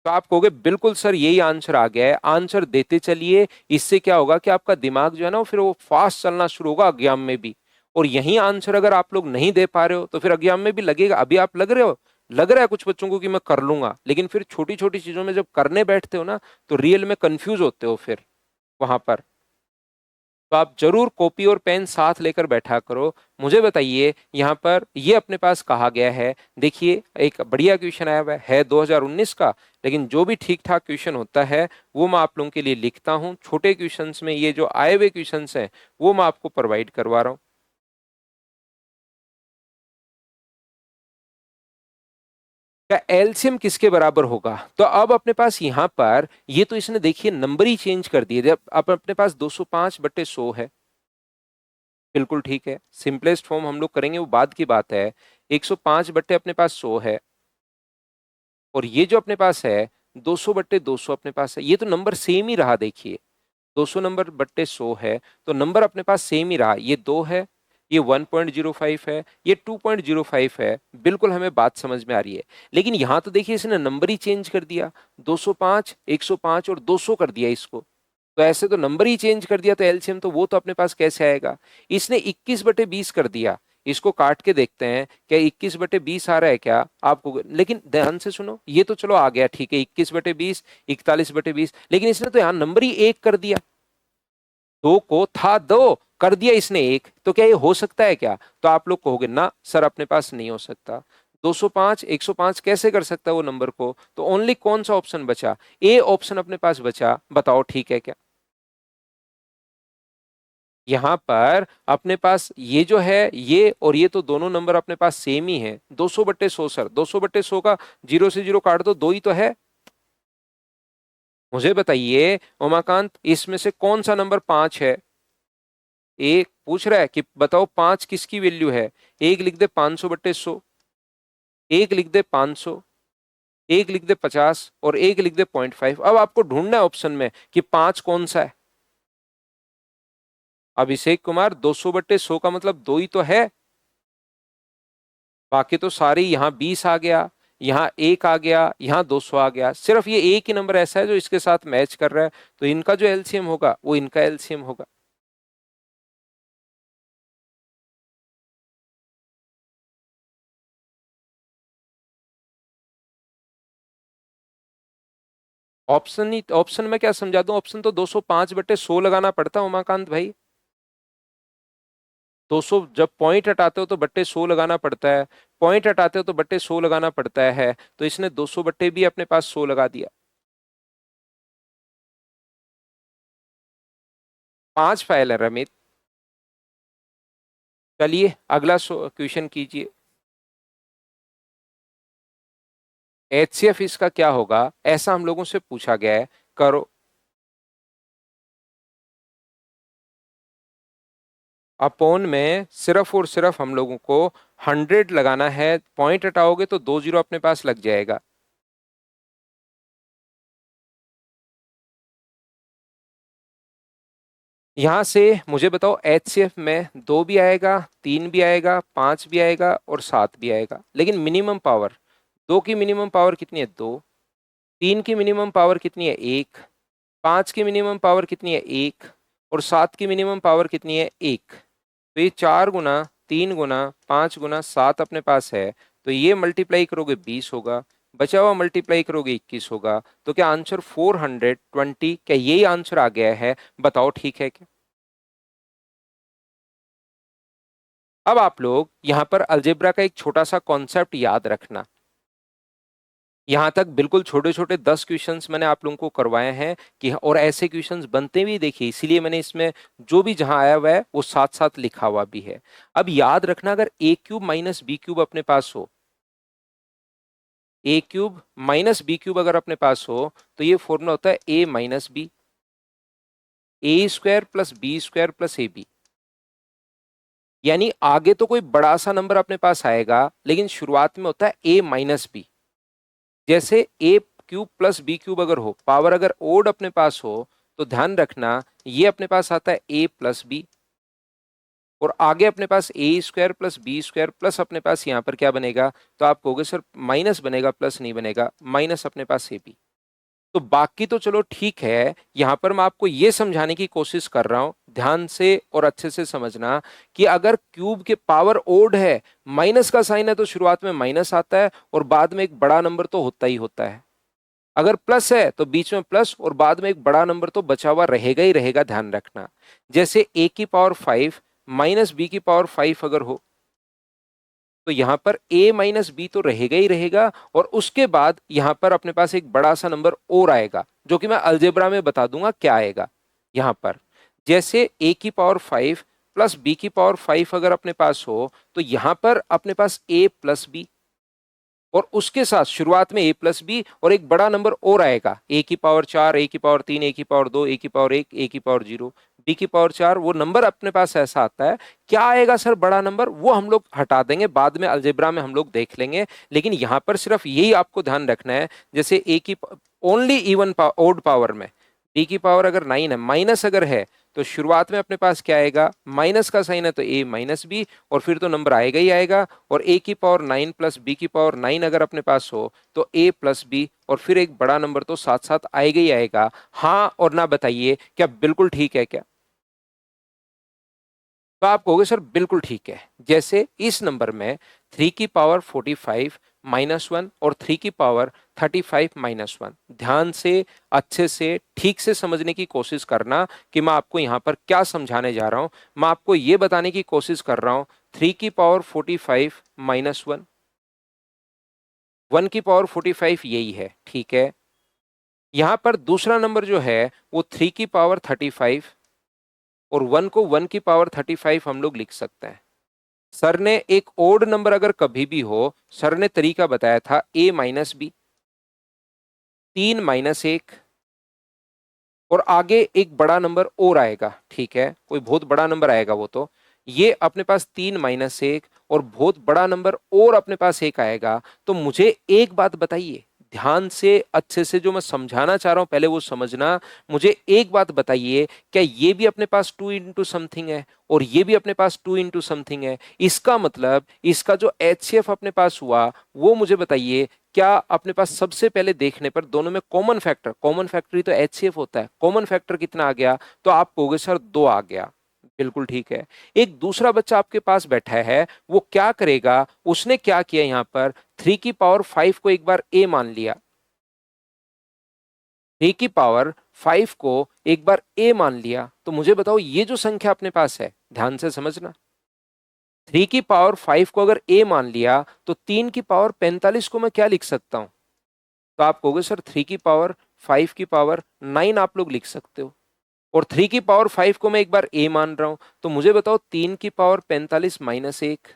तो आप कहोगे बिल्कुल सर यही आंसर आ गया है, आंसर देते चलिए। इससे क्या होगा कि आपका दिमाग जो है ना फिर वो फास्ट चलना शुरू होगा एग्जाम में भी। और यही आंसर अगर आप लोग नहीं दे पा रहे हो तो फिर एग्जाम में भी लगेगा। अभी आप लग रहे हो, लग रहा है कुछ बच्चों को कि मैं कर लूंगा, लेकिन फिर छोटी छोटी चीजों में जब करने बैठते हो ना तो रियल में कंफ्यूज होते हो फिर वहां पर। तो आप जरूर कॉपी और पेन साथ लेकर बैठा करो। मुझे बताइए यहाँ पर ये अपने पास कहा गया है, देखिए एक बढ़िया क्वेश्चन आया हुआ है 2019 का, लेकिन जो भी ठीक ठाक क्वेश्चन होता है वो मैं आप लोगों के लिए लिखता हूँ। छोटे क्वेश्चंस में ये जो आए हुए क्वेश्चंस हैं वो मैं आपको प्रोवाइड करवा रहा हूँ। क्या एलसीएम किसके बराबर होगा? तो अब अपने पास यहाँ पर ये तो इसने देखिए नंबर ही चेंज कर दिए। जब अब अपने पास 205/100 है, बिल्कुल ठीक है। सिंपलेस्ट फॉर्म हम लोग करेंगे वो बाद की बात है। 105 बट्टे अपने पास 100 है, और ये जो अपने पास है 200/200 अपने पास है। ये तो नंबर सेम ही रहा, देखिए 200 नंबर बट्टे 100 है, तो नंबर अपने पास सेम ही रहा। ये 2 है, ये 1.05 है, ये 2.05 है। बिल्कुल हमें बात समझ में आ रही है। लेकिन यहां तो देखिए इसने नंबर ही चेंज कर दिया, 205, 105 और 200 कर दिया इसको। तो ऐसे तो नंबर ही चेंज कर दिया, तो एलसीएम तो वो तो अपने पास कैसे आएगा? इसने 21/20 कर दिया। इसको काट के देखते हैं क्या 21/20 आ रहा है क्या आपको? लेकिन ध्यान से सुनो, ये तो चलो आ गया ठीक है 21/20, 41/20, लेकिन इसने तो यहाँ नंबर ही एक कर दिया। दो को था दो, कर दिया इसने एक, तो क्या ये हो सकता है क्या? तो आप लोग कहोगे ना सर अपने पास नहीं हो सकता। 205, 105 कैसे कर सकता है वो नंबर को? तो ओनली कौन सा ऑप्शन बचा? ए ऑप्शन अपने पास बचा। बताओ ठीक है क्या? यहां पर अपने पास ये जो है ये और ये तो दोनों नंबर अपने पास सेम ही है। 200/100 सर, 200/100 का जीरो से जीरो काट दो, दो ही तो है। मुझे बताइए उमाकांत, इसमें से कौन सा नंबर 5 है? एक पूछ रहा है कि बताओ 5 किसकी वैल्यू है। एक लिख दे 500/100, एक लिख दे 500, एक लिख दे 50 और एक लिख दे 0.5। अब आपको ढूंढना है ऑप्शन में कि 5 कौन सा है। अभिषेक कुमार, 200/100 का मतलब दो ही तो है, बाकी तो सारी यहाँ 20 आ गया, यहाँ एक आ गया, यहाँ 200 आ गया। सिर्फ ये एक ही नंबर ऐसा है जो इसके साथ मैच कर रहा है, तो इनका जो एलसीएम होगा वो इनका एलसीएम होगा। ऑप्शन ही, ऑप्शन में क्या समझा दूं? ऑप्शन तो 205/100 लगाना पड़ता है उमाकांत भाई। 200 जब पॉइंट हटाते हो तो बट्टे 100 लगाना पड़ता है, पॉइंट हटाते हो तो बट्टे 100 लगाना पड़ता है। तो इसने 200 बट्टे भी अपने पास 100 लगा दिया। 5 फाइल है रमित। चलिए अगला क्वेश्चन कीजिए। एचसीएफ इसका क्या होगा, ऐसा हम लोगों से पूछा गया है। करो। अपोन में सिर्फ और सिर्फ हम लोगों को 100 लगाना है, पॉइंट हटाओगे तो 2 जीरो अपने पास लग जाएगा। यहां से मुझे बताओ एचसीएफ में 2 भी आएगा, 3 भी आएगा, 5 भी आएगा और 7 भी आएगा, लेकिन मिनिमम पावर 2 की मिनिमम पावर कितनी है? 2। 3 की मिनिमम पावर कितनी है? 1। 5 की मिनिमम पावर कितनी है? 1। और 7 की मिनिमम पावर कितनी है? 1। तो ये 4 गुना 3 गुना 5 गुना 7 अपने पास है, तो ये मल्टीप्लाई करोगे 20 होगा, बचा हुआ मल्टीप्लाई करोगे 21 होगा। तो क्या आंसर 420, क्या यही आंसर आ गया है? बताओ ठीक है क्या? अब आप लोग यहां पर अलजेब्रा का एक छोटा सा कॉन्सेप्ट याद रखना। यहां तक बिल्कुल छोटे छोटे 10 क्वेश्चंस मैंने आप लोगों को करवाए हैं कि, और ऐसे क्वेश्चंस बनते भी देखिए, इसीलिए मैंने इसमें जो भी जहां आया हुआ है वो साथ साथ लिखा हुआ भी है। अब याद रखना, अगर a cube minus b cube अपने पास हो, a cube minus b cube अगर अपने पास हो, तो ये फॉर्मूला होता है a minus b, a square plus b square plus a b. यानी आगे तो कोई बड़ा सा नंबर अपने पास आएगा, लेकिन शुरुआत में होता है ए माइनस बी। जैसे ए क्यूब प्लस बी क्यूब अगर हो, पावर अगर ओड अपने पास हो, तो ध्यान रखना ये अपने पास आता है ए प्लस बी, और आगे अपने पास a square plus b square plus अपने पास यहां पर क्या बनेगा? तो आप कहोगे सर माइनस बनेगा, प्लस नहीं बनेगा, माइनस अपने पास ए बी। तो बाकी तो चलो ठीक है, यहां पर मैं आपको यह समझाने की कोशिश कर रहा हूं, ध्यान से और अच्छे से समझना कि अगर क्यूब के पावर ओड है, माइनस का साइन है, तो शुरुआत में माइनस आता है और बाद में एक बड़ा नंबर तो होता ही होता है। अगर प्लस है तो बीच में प्लस और बाद में एक बड़ा नंबर तो बचा हुआ रहेगा ही रहेगा, ध्यान रखना। जैसे ए की पावर 5 माइनस बी की पावर 5 अगर हो, तो यहां पर a माइनस बी तो रहेगा ही रहेगा, और उसके बाद यहां पर अपने पास एक बड़ा सा नंबर और आएगा, जो कि मैं अलजेब्रा में बता दूंगा क्या आएगा। यहां पर जैसे a की पावर 5 प्लस बी की पावर 5 अगर अपने पास हो, तो यहां पर अपने पास a प्लस बी, और उसके साथ शुरुआत में a प्लस बी और एक बड़ा नंबर और आएगा, a की पावर 4, a की पावर 3, a की पावर 2, a की पावर 1, a की पावर 0, b की पावर 4। वो नंबर अपने पास ऐसा आता है। क्या आएगा सर बड़ा नंबर? वो हम लोग हटा देंगे, बाद में अलजेब्रा में हम लोग देख लेंगे, लेकिन यहां पर सिर्फ यही आपको ध्यान रखना है। जैसे a की ओनली इवन ओड पावर में b की पावर अगर 9 है, माइनस अगर है, तो शुरुआत में अपने पास क्या आएगा? माइनस का साइन है तो a माइनस बी, और फिर तो नंबर आएगा ही आएगा। और a की पावर 9 प्लस b की पावर 9 अगर अपने पास हो, तो a प्लस बी, और फिर एक बड़ा नंबर तो साथ साथ आएगा ही आएगा। हाँ और ना बताइए, क्या बिल्कुल ठीक है क्या? तो आप कहोगे सर बिल्कुल ठीक है। जैसे इस नंबर में 3 की पावर 45 माइनस 1 और 3 की पावर 35 माइनस 1, ध्यान से अच्छे से ठीक से समझने की कोशिश करना कि मैं आपको यहां पर क्या समझाने जा रहा हूं। मैं आपको यह बताने की कोशिश कर रहा हूं 3 की पावर 45 माइनस 1, 1 की पावर 45 यही है, ठीक है। यहां पर दूसरा नंबर जो है वो 3 की पावर 35, और 1 को 1 की पावर 35 हम लोग लिख सकते हैं। सर ने एक ओड नंबर अगर कभी भी हो, सर ने तरीका बताया था a माइनस बी, 3 माइनस 1, और आगे एक बड़ा नंबर और आएगा, ठीक है, कोई बहुत बड़ा नंबर आएगा वो तो। ये अपने पास 3 माइनस 1 और बहुत बड़ा नंबर और अपने पास एक आएगा। तो मुझे एक बात बताइए, ध्यान से अच्छे से जो मैं समझाना चाह रहा हूं पहले वो समझना। मुझे एक बात बताइए, क्या ये भी अपने पास 2 इंटू समथिंग है और ये भी अपने पास 2 इंटू समथिंग है? इसका मतलब इसका जो एचसीएफ अपने पास हुआ वो मुझे बताइए। क्या अपने पास सबसे पहले देखने पर दोनों में कॉमन फैक्टर, कॉमन फैक्टर ही तो एचसीएफ होता है, कॉमन फैक्टर कितना आ गया? तो आप कहोगे सर 2 आ गया। बिल्कुल ठीक है। एक दूसरा बच्चा आपके पास बैठा है, वो क्या करेगा? उसने क्या किया, यहां पर 3 की पावर 5 को एक बार a मान लिया, 3 की पावर 5 को एक बार a मान लिया। तो मुझे बताओ ये जो संख्या अपने पास है, ध्यान से समझना, 3 की पावर 5 को अगर a मान लिया, तो 3 की पावर 45 को मैं क्या लिख सकता हूं? तो आप कहोगे सर 3 की पावर 5 की पावर 9 आप लोग लिख सकते हो, और 3 की पावर 5 को मैं एक बार a मान रहा हूं। तो मुझे बताओ 3 की पावर 45 माइनस 1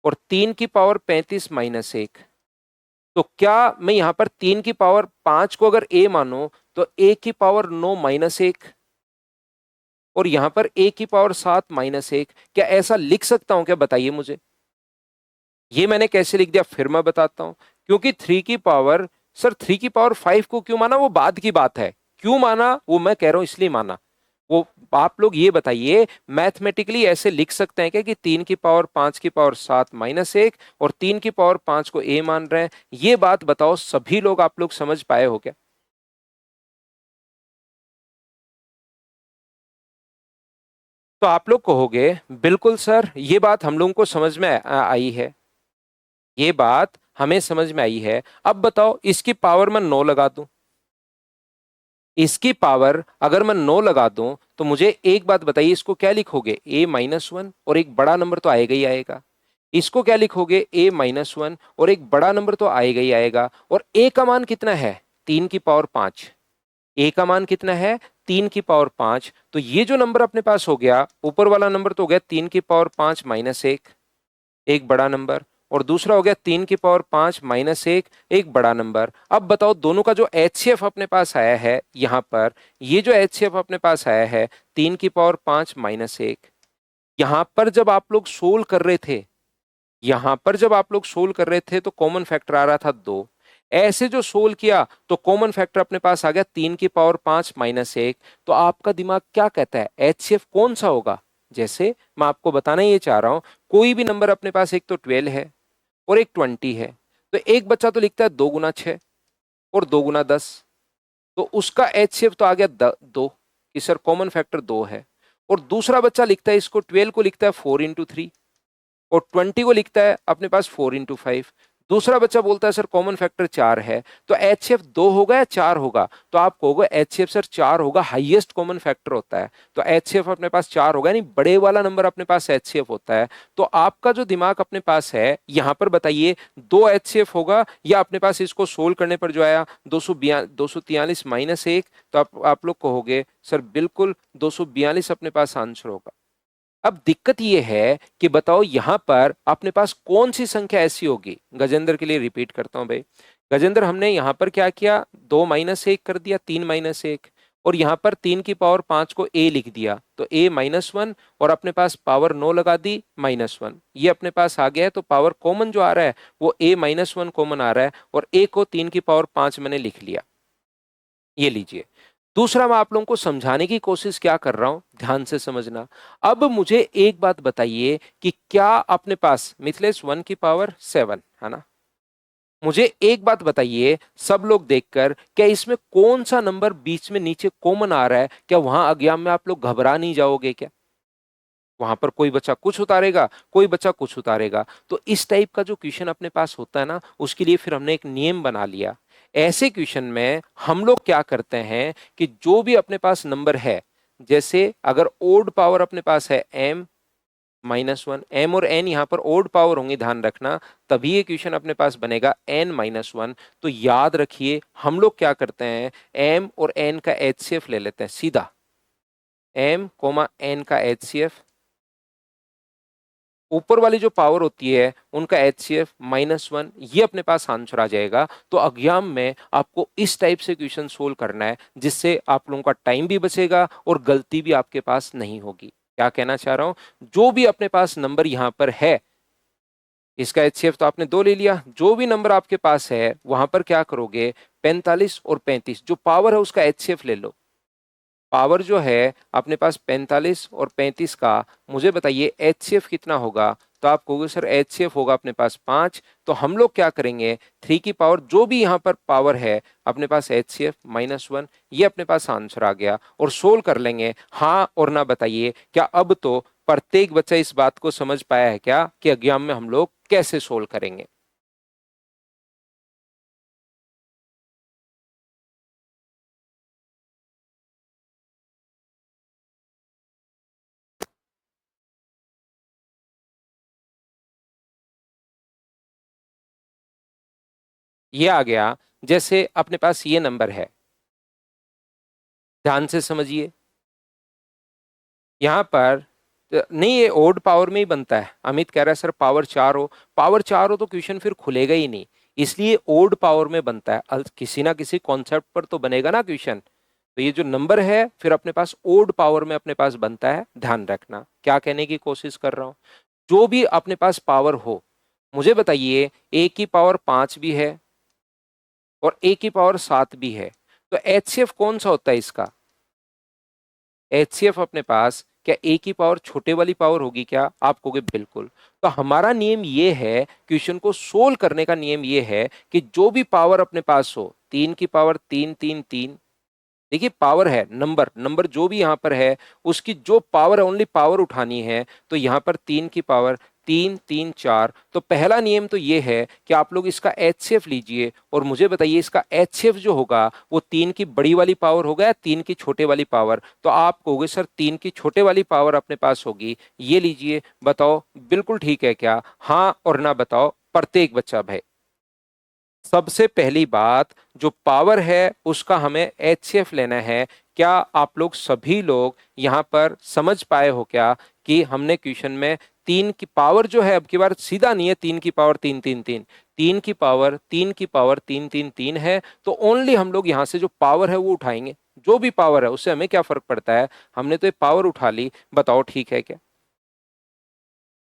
और 3 की पावर 35 माइनस 1, तो क्या मैं यहां पर 3 की पावर 5 को अगर a मानो, तो a की पावर 9 माइनस 1, और यहां पर a की पावर 7 माइनस 1, क्या ऐसा लिख सकता हूं क्या? बताइए मुझे। ये मैंने कैसे लिख दिया, फिर मैं बताता हूं। क्योंकि 3 की पावर, सर 3 की पावर 5 को क्यों माना, वो बाद की बात है। क्यों माना वो मैं कह रहा हूं, इसलिए माना वो। आप लोग ये बताइए, मैथमेटिकली ऐसे लिख सकते हैं क्या कि 3 की पावर 5 की पावर 7 माइनस 1 और 3 की पावर 5 को a मान रहे हैं? ये बात बताओ, सभी लोग आप लोग समझ पाए हो क्या? तो आप लोग कहोगे बिल्कुल सर, ये बात हम लोगों को समझ में आई है, ये बात हमें समझ में आई है। अब बताओ इसकी पावर मैं 9 लगा दूं, इसकी पावर अगर मैं 9 लगा दूं तो मुझे एक बात बताइए, इसको क्या लिखोगे? a-1, और एक बड़ा नंबर तो आएगा ही आएगा। इसको क्या लिखोगे? a-1, और एक बड़ा नंबर तो आएगा ही आएगा। और a का मान कितना है? 3 की पावर 5। a का मान कितना है? 3 की पावर 5। तो ये जो नंबर अपने पास हो गया, ऊपर वाला नंबर तो हो गया 3 की पावर 5 माइनस 1, एक बड़ा नंबर, और दूसरा हो गया 3 की पावर 5 माइनस 1, एक बड़ा नंबर। अब बताओ दोनों का जो एचसीएफ अपने पास आया है यहां पर, ये जो एचसीएफ अपने पास आया है 3 की पावर 5 माइनस 1, यहां पर जब आप लोग सोल्व कर रहे थे, यहां पर जब आप लोग सोल्व कर रहे थे तो कॉमन फैक्टर आ रहा था 2। ऐसे जो सोल्व किया तो कॉमन फैक्टर अपने पास आ गया 3 की पावर 5 माइनस 1। तो आपका दिमाग क्या कहता है एचसीएफ कौन सा होगा? जैसे मैं आपको बताना ये चाह रहा हूं, कोई भी नंबर अपने पास, एक तो 12 है और एक 20 है, तो एक बच्चा तो लिखता है 2 गुना 6 और 2 गुना 10, तो उसका एचसीएफ तो आ गया 2 कि सर कॉमन फैक्टर 2 है। और दूसरा बच्चा लिखता है, इसको 12 को लिखता है 4 × 3, और 20 को लिखता है अपने पास 4 × 5। दूसरा बच्चा बोलता है सर कॉमन फैक्टर 4 है। तो एचसीएफ 2 होगा या 4 होगा? तो आप कहोगे एचसीएफ सर 4 होगा, हाईएस्ट कॉमन फैक्टर होता है, तो एचसीएफ अपने पास 4 होगा, यानी बड़े वाला नंबर अपने पास एचसीएफ होता है। तो आपका जो दिमाग अपने पास है यहां पर बताइए 2 एचसीएफ होगा, या अपने पास इसको सोल्व करने पर जो आया 243 माइनस 1, तो आप लोग कहोगे सर बिल्कुल 242 अपने पास आंसर होगा। अब दिक्कत यह है कि बताओ यहां पर अपने पास कौन सी संख्या ऐसी होगी? गजेंद्र के लिए रिपीट करता हूं भाई। गजेंद्र हमने यहां पर क्या किया? 2 - 1 कर दिया, 3 - 1, और यहां पर 3 की पावर 5 को a लिख दिया, तो a-1, और अपने पास पावर 9 लगा दी -1। ये अपने पास आ गया है, तो पावर कॉमन जो आ रहा है वो a-1 कॉमन आ रहा है, और a को 3 की पावर 5 मैंने लिख लिया। ये लीजिए। दूसरा मैं आप लोगों को समझाने की कोशिश क्या कर रहा हूं, ध्यान से समझना। अब मुझे एक बात बताइए कि क्या अपने पास मिथिलेश 1 की पावर 7 है ना? मुझे एक बात बताइए सब लोग देखकर, क्या इसमें कौन सा नंबर बीच में नीचे कॉमन आ रहा है? क्या वहां अज्ञान में आप लोग घबरा नहीं जाओगे क्या? वहां पर कोई बच्चा कुछ उतारेगा, कोई बच्चा कुछ उतारेगा। तो इस टाइप का जो क्वेश्चन अपने पास होता है ना, उसके लिए फिर हमने एक नियम बना लिया। ऐसे क्वेश्चन में हम लोग क्या करते हैं कि जो भी अपने पास नंबर है, जैसे अगर ओड पावर अपने पास है m-1, m और n यहाँ पर ओड पावर होंगे, ध्यान रखना, तभी ये क्वेश्चन अपने पास बनेगा n-1। तो याद रखिए हम लोग क्या करते हैं, m और n का एचसीएफ ले लेते हैं सीधा, m, n का एचसीएफ, ऊपर वाली जो पावर होती है उनका एचसीएफ -1, ये अपने पास आंसर आ जाएगा। तो एग्जाम में आपको इस टाइप से क्वेश्चन सोल्व करना है, जिससे आप लोगों का टाइम भी बचेगा और गलती भी आपके पास नहीं होगी। क्या कहना चाह रहा हूं, जो भी अपने पास नंबर यहां पर है, इसका एचसीएफ तो आपने 2 ले लिया, जो भी नंबर आपके पास है वहां पर क्या करोगे, 45 और 35 जो पावर है उसका एचसीएफ ले लो। पावर जो है अपने पास 45 और 35 का, मुझे बताइए एचसीएफ कितना होगा? तो आप कहोगे सर एचसीएफ होगा अपने पास 5। तो हम लोग क्या करेंगे, 3 की पावर जो भी यहाँ पर पावर है अपने पास एचसीएफ -1, ये अपने पास आंसर आ गया, और सोल्व कर लेंगे। हाँ और ना बताइए, क्या अब तो प्रत्येक बच्चा इस बात को समझ पाया है क्या कि एग्जाम में हम लोग कैसे सोल्व करेंगे? ये आ गया। जैसे अपने पास ये नंबर है, ध्यान से समझिए, यहाँ पर नहीं, ये ओड पावर में ही बनता है। अमित कह रहा है सर पावर 4 हो, पावर 4 हो तो क्वेश्चन फिर खुलेगा ही नहीं, इसलिए ओड पावर में बनता है। किसी ना किसी कॉन्सेप्ट पर तो बनेगा ना क्वेश्चन। तो ये जो नंबर है फिर अपने पास ओड पावर में अपने पास बनता है, ध्यान रखना क्या कहने की कोशिश कर रहा हूं। जो भी अपने पास पावर हो, मुझे बताइए a की पावर 5 भी है और a की पावर 7 भी है, तो एचसीएफ कौन सा होता है इसका? एचसीएफ अपने पास क्या ए की पावर छोटे वाली पावर होगी क्या? आप कहोगे बिल्कुल। तो हमारा नियम ये है, क्वेश्चन को सोल्व करने का नियम ये है कि जो भी पावर अपने पास हो, 3 की पावर 3 3 3, देखिए पावर है, नंबर नंबर जो भी यहाँ पर है उसकी जो पावर है, ओनली पावर उठानी है। तो यहाँ पर 3 की पावर 3 3 4। तो पहला नियम तो ये है कि आप लोग इसका एचसीएफ लीजिए और मुझे बताइए इसका एचसीएफ जो होगा वो 3 की बड़ी वाली पावर होगा या 3 की छोटे वाली पावर। तो आप कहोगे सर 3 की छोटे वाली पावर अपने पास होगी। ये लीजिए, बताओ बिल्कुल ठीक है क्या? हाँ और ना बताओ प्रत्येक बच्चा भाई। सबसे पहली बात, जो पावर है उसका हमें एचसीएफ लेना है। क्या आप लोग सभी लोग यहां पर समझ पाए हो क्या कि हमने क्वेश्चन में 3 की पावर जो है, अब की बार सीधा नहीं है 3 की पावर 3 3 3, 3 की पावर 3 की पावर 3 3 3 है। तो ओनली हम लोग यहां से जो पावर है वो उठाएंगे, जो भी पावर है उससे हमें क्या फर्क पड़ता है, हमने तो ये पावर उठा ली। बताओ ठीक है क्या?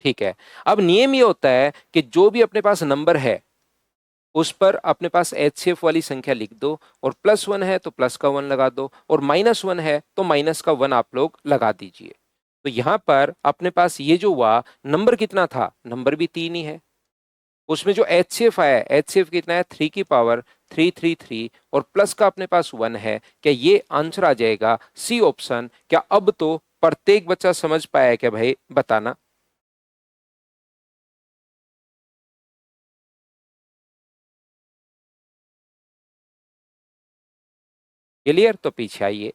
ठीक है। अब नियम ये होता है कि जो भी अपने पास नंबर है उस पर अपने पास एचसीएफ वाली संख्या लिख दो, और +1 है तो प्लस का 1 लगा दो, और -1 है तो माइनस का 1 आप लोग लगा दीजिए। तो यहां पर अपने पास ये जो हुआ, नंबर कितना था? नंबर भी 3 ही है। उसमें जो एचसीएफ आया, एचसीएफ कितना है? 3 की पावर 333, और प्लस का अपने पास 1 है। क्या ये आंसर आ जाएगा सी ऑप्शन? क्या अब तो प्रत्येक बच्चा समझ पाया क्या भाई? बताना। क्लियर? तो पीछे आइए।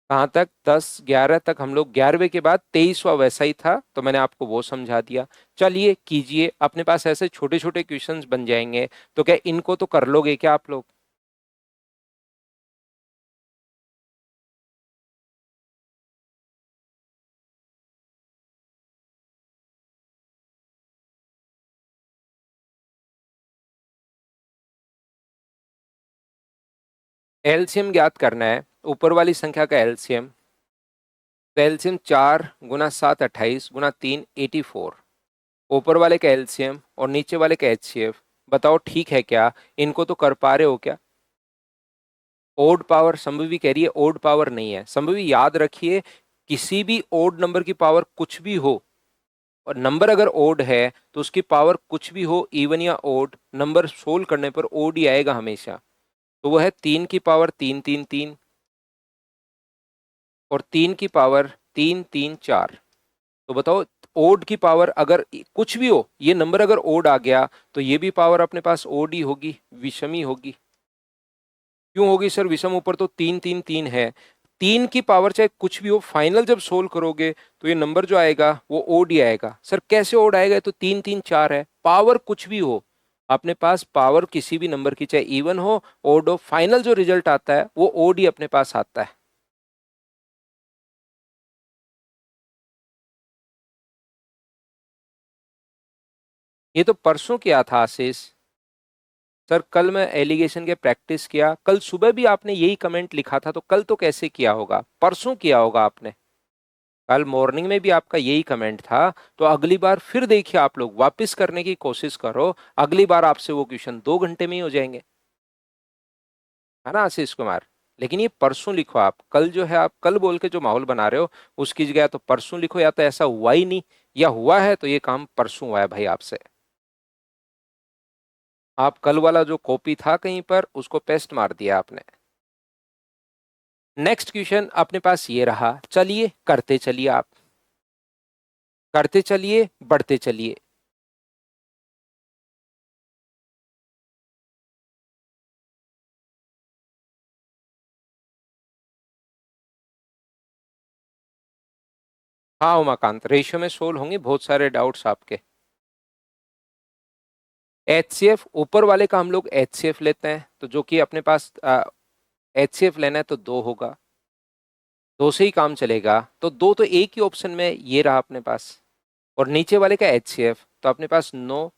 कहाँ तक? 10 11 तक हम लोग, 11वें के बाद 23वां वैसा ही था, तो मैंने आपको वो समझा दिया। चलिए कीजिए, अपने पास ऐसे छोटे छोटे क्वेश्चंस बन जाएंगे। तो क्या इनको तो कर लोगे क्या आप लोग? एलसीएम ज्ञात करना है, ऊपर वाली संख्या का एलसीएम। तो एलसीएम 4 × 7 = 28 × 3 = 84। ऊपर वाले का एलसीएम और नीचे वाले का एचसीएफ। बताओ ठीक है क्या? इनको तो कर पा रहे हो क्या? ओड पावर संभवी कह रही है, ओड पावर नहीं है संभवी, याद रखिए। किसी भी ओड नंबर की पावर कुछ भी हो, और नंबर अगर ओड है तो उसकी पावर कुछ भी हो, इवन या ओड, नंबर सोल्व करने पर ओड ही आएगा हमेशा। तो वो है 3 की पावर 3 3 3, और 3 की पावर 3 3 4। तो बताओ, ओड की पावर अगर कुछ भी हो, ये नंबर अगर ओड आ गया तो ये भी पावर अपने पास ओड ही होगी, विषमी होगी। क्यों होगी सर विषम? ऊपर तो 3 3 3 है। 3 की पावर चाहे कुछ भी हो, फाइनल जब सोल्व करोगे तो ये नंबर जो आएगा वो ओड ही आएगा। सर कैसे ओड आएगा? तो 3 3 4 है, पावर कुछ भी हो अपने पास, पावर किसी भी नंबर की, चाहे इवन हो ओड हो, फाइनल जो रिजल्ट आता है वो ओड ही अपने पास आता है। ये तो परसों किया था आशीष। सर कल मैं एलिगेशन के प्रैक्टिस किया, कल सुबह भी आपने यही कमेंट लिखा था, तो कल तो कैसे किया होगा? परसों किया होगा आपने। कल मॉर्निंग में भी आपका यही कमेंट था। तो अगली बार फिर देखिए, आप लोग वापस करने की कोशिश करो, अगली बार आपसे वो क्वेश्चन 2 घंटे में ही हो जाएंगे। है ना आशीष कुमार? लेकिन ये परसों लिखो, आप कल जो है, आप कल बोल के जो माहौल बना रहे हो उसकी जगह तो परसों लिखो, या तो ऐसा हुआ ही नहीं, या हुआ है तो ये काम परसों हुआ है भाई आपसे। आप कल वाला जो कॉपी था कहीं पर, उसको पेस्ट मार दिया आपने। नेक्स्ट क्वेश्चन अपने पास ये रहा, चलिए करते चलिए, आप करते चलिए, बढ़ते चलिए। हाँ उमाकांत, रेशियो में सोल्व होंगे बहुत सारे डाउट्स आपके। एचसीएफ ऊपर वाले का हम लोग एचसीएफ लेते हैं, तो जो कि अपने पास एचसीएफ लेना है तो 2 होगा, 2 से ही काम चलेगा। तो 2 तो एक ही ऑप्शन में ये रहा अपने पास, और नीचे वाले का एचसीएफ तो अपने पास 9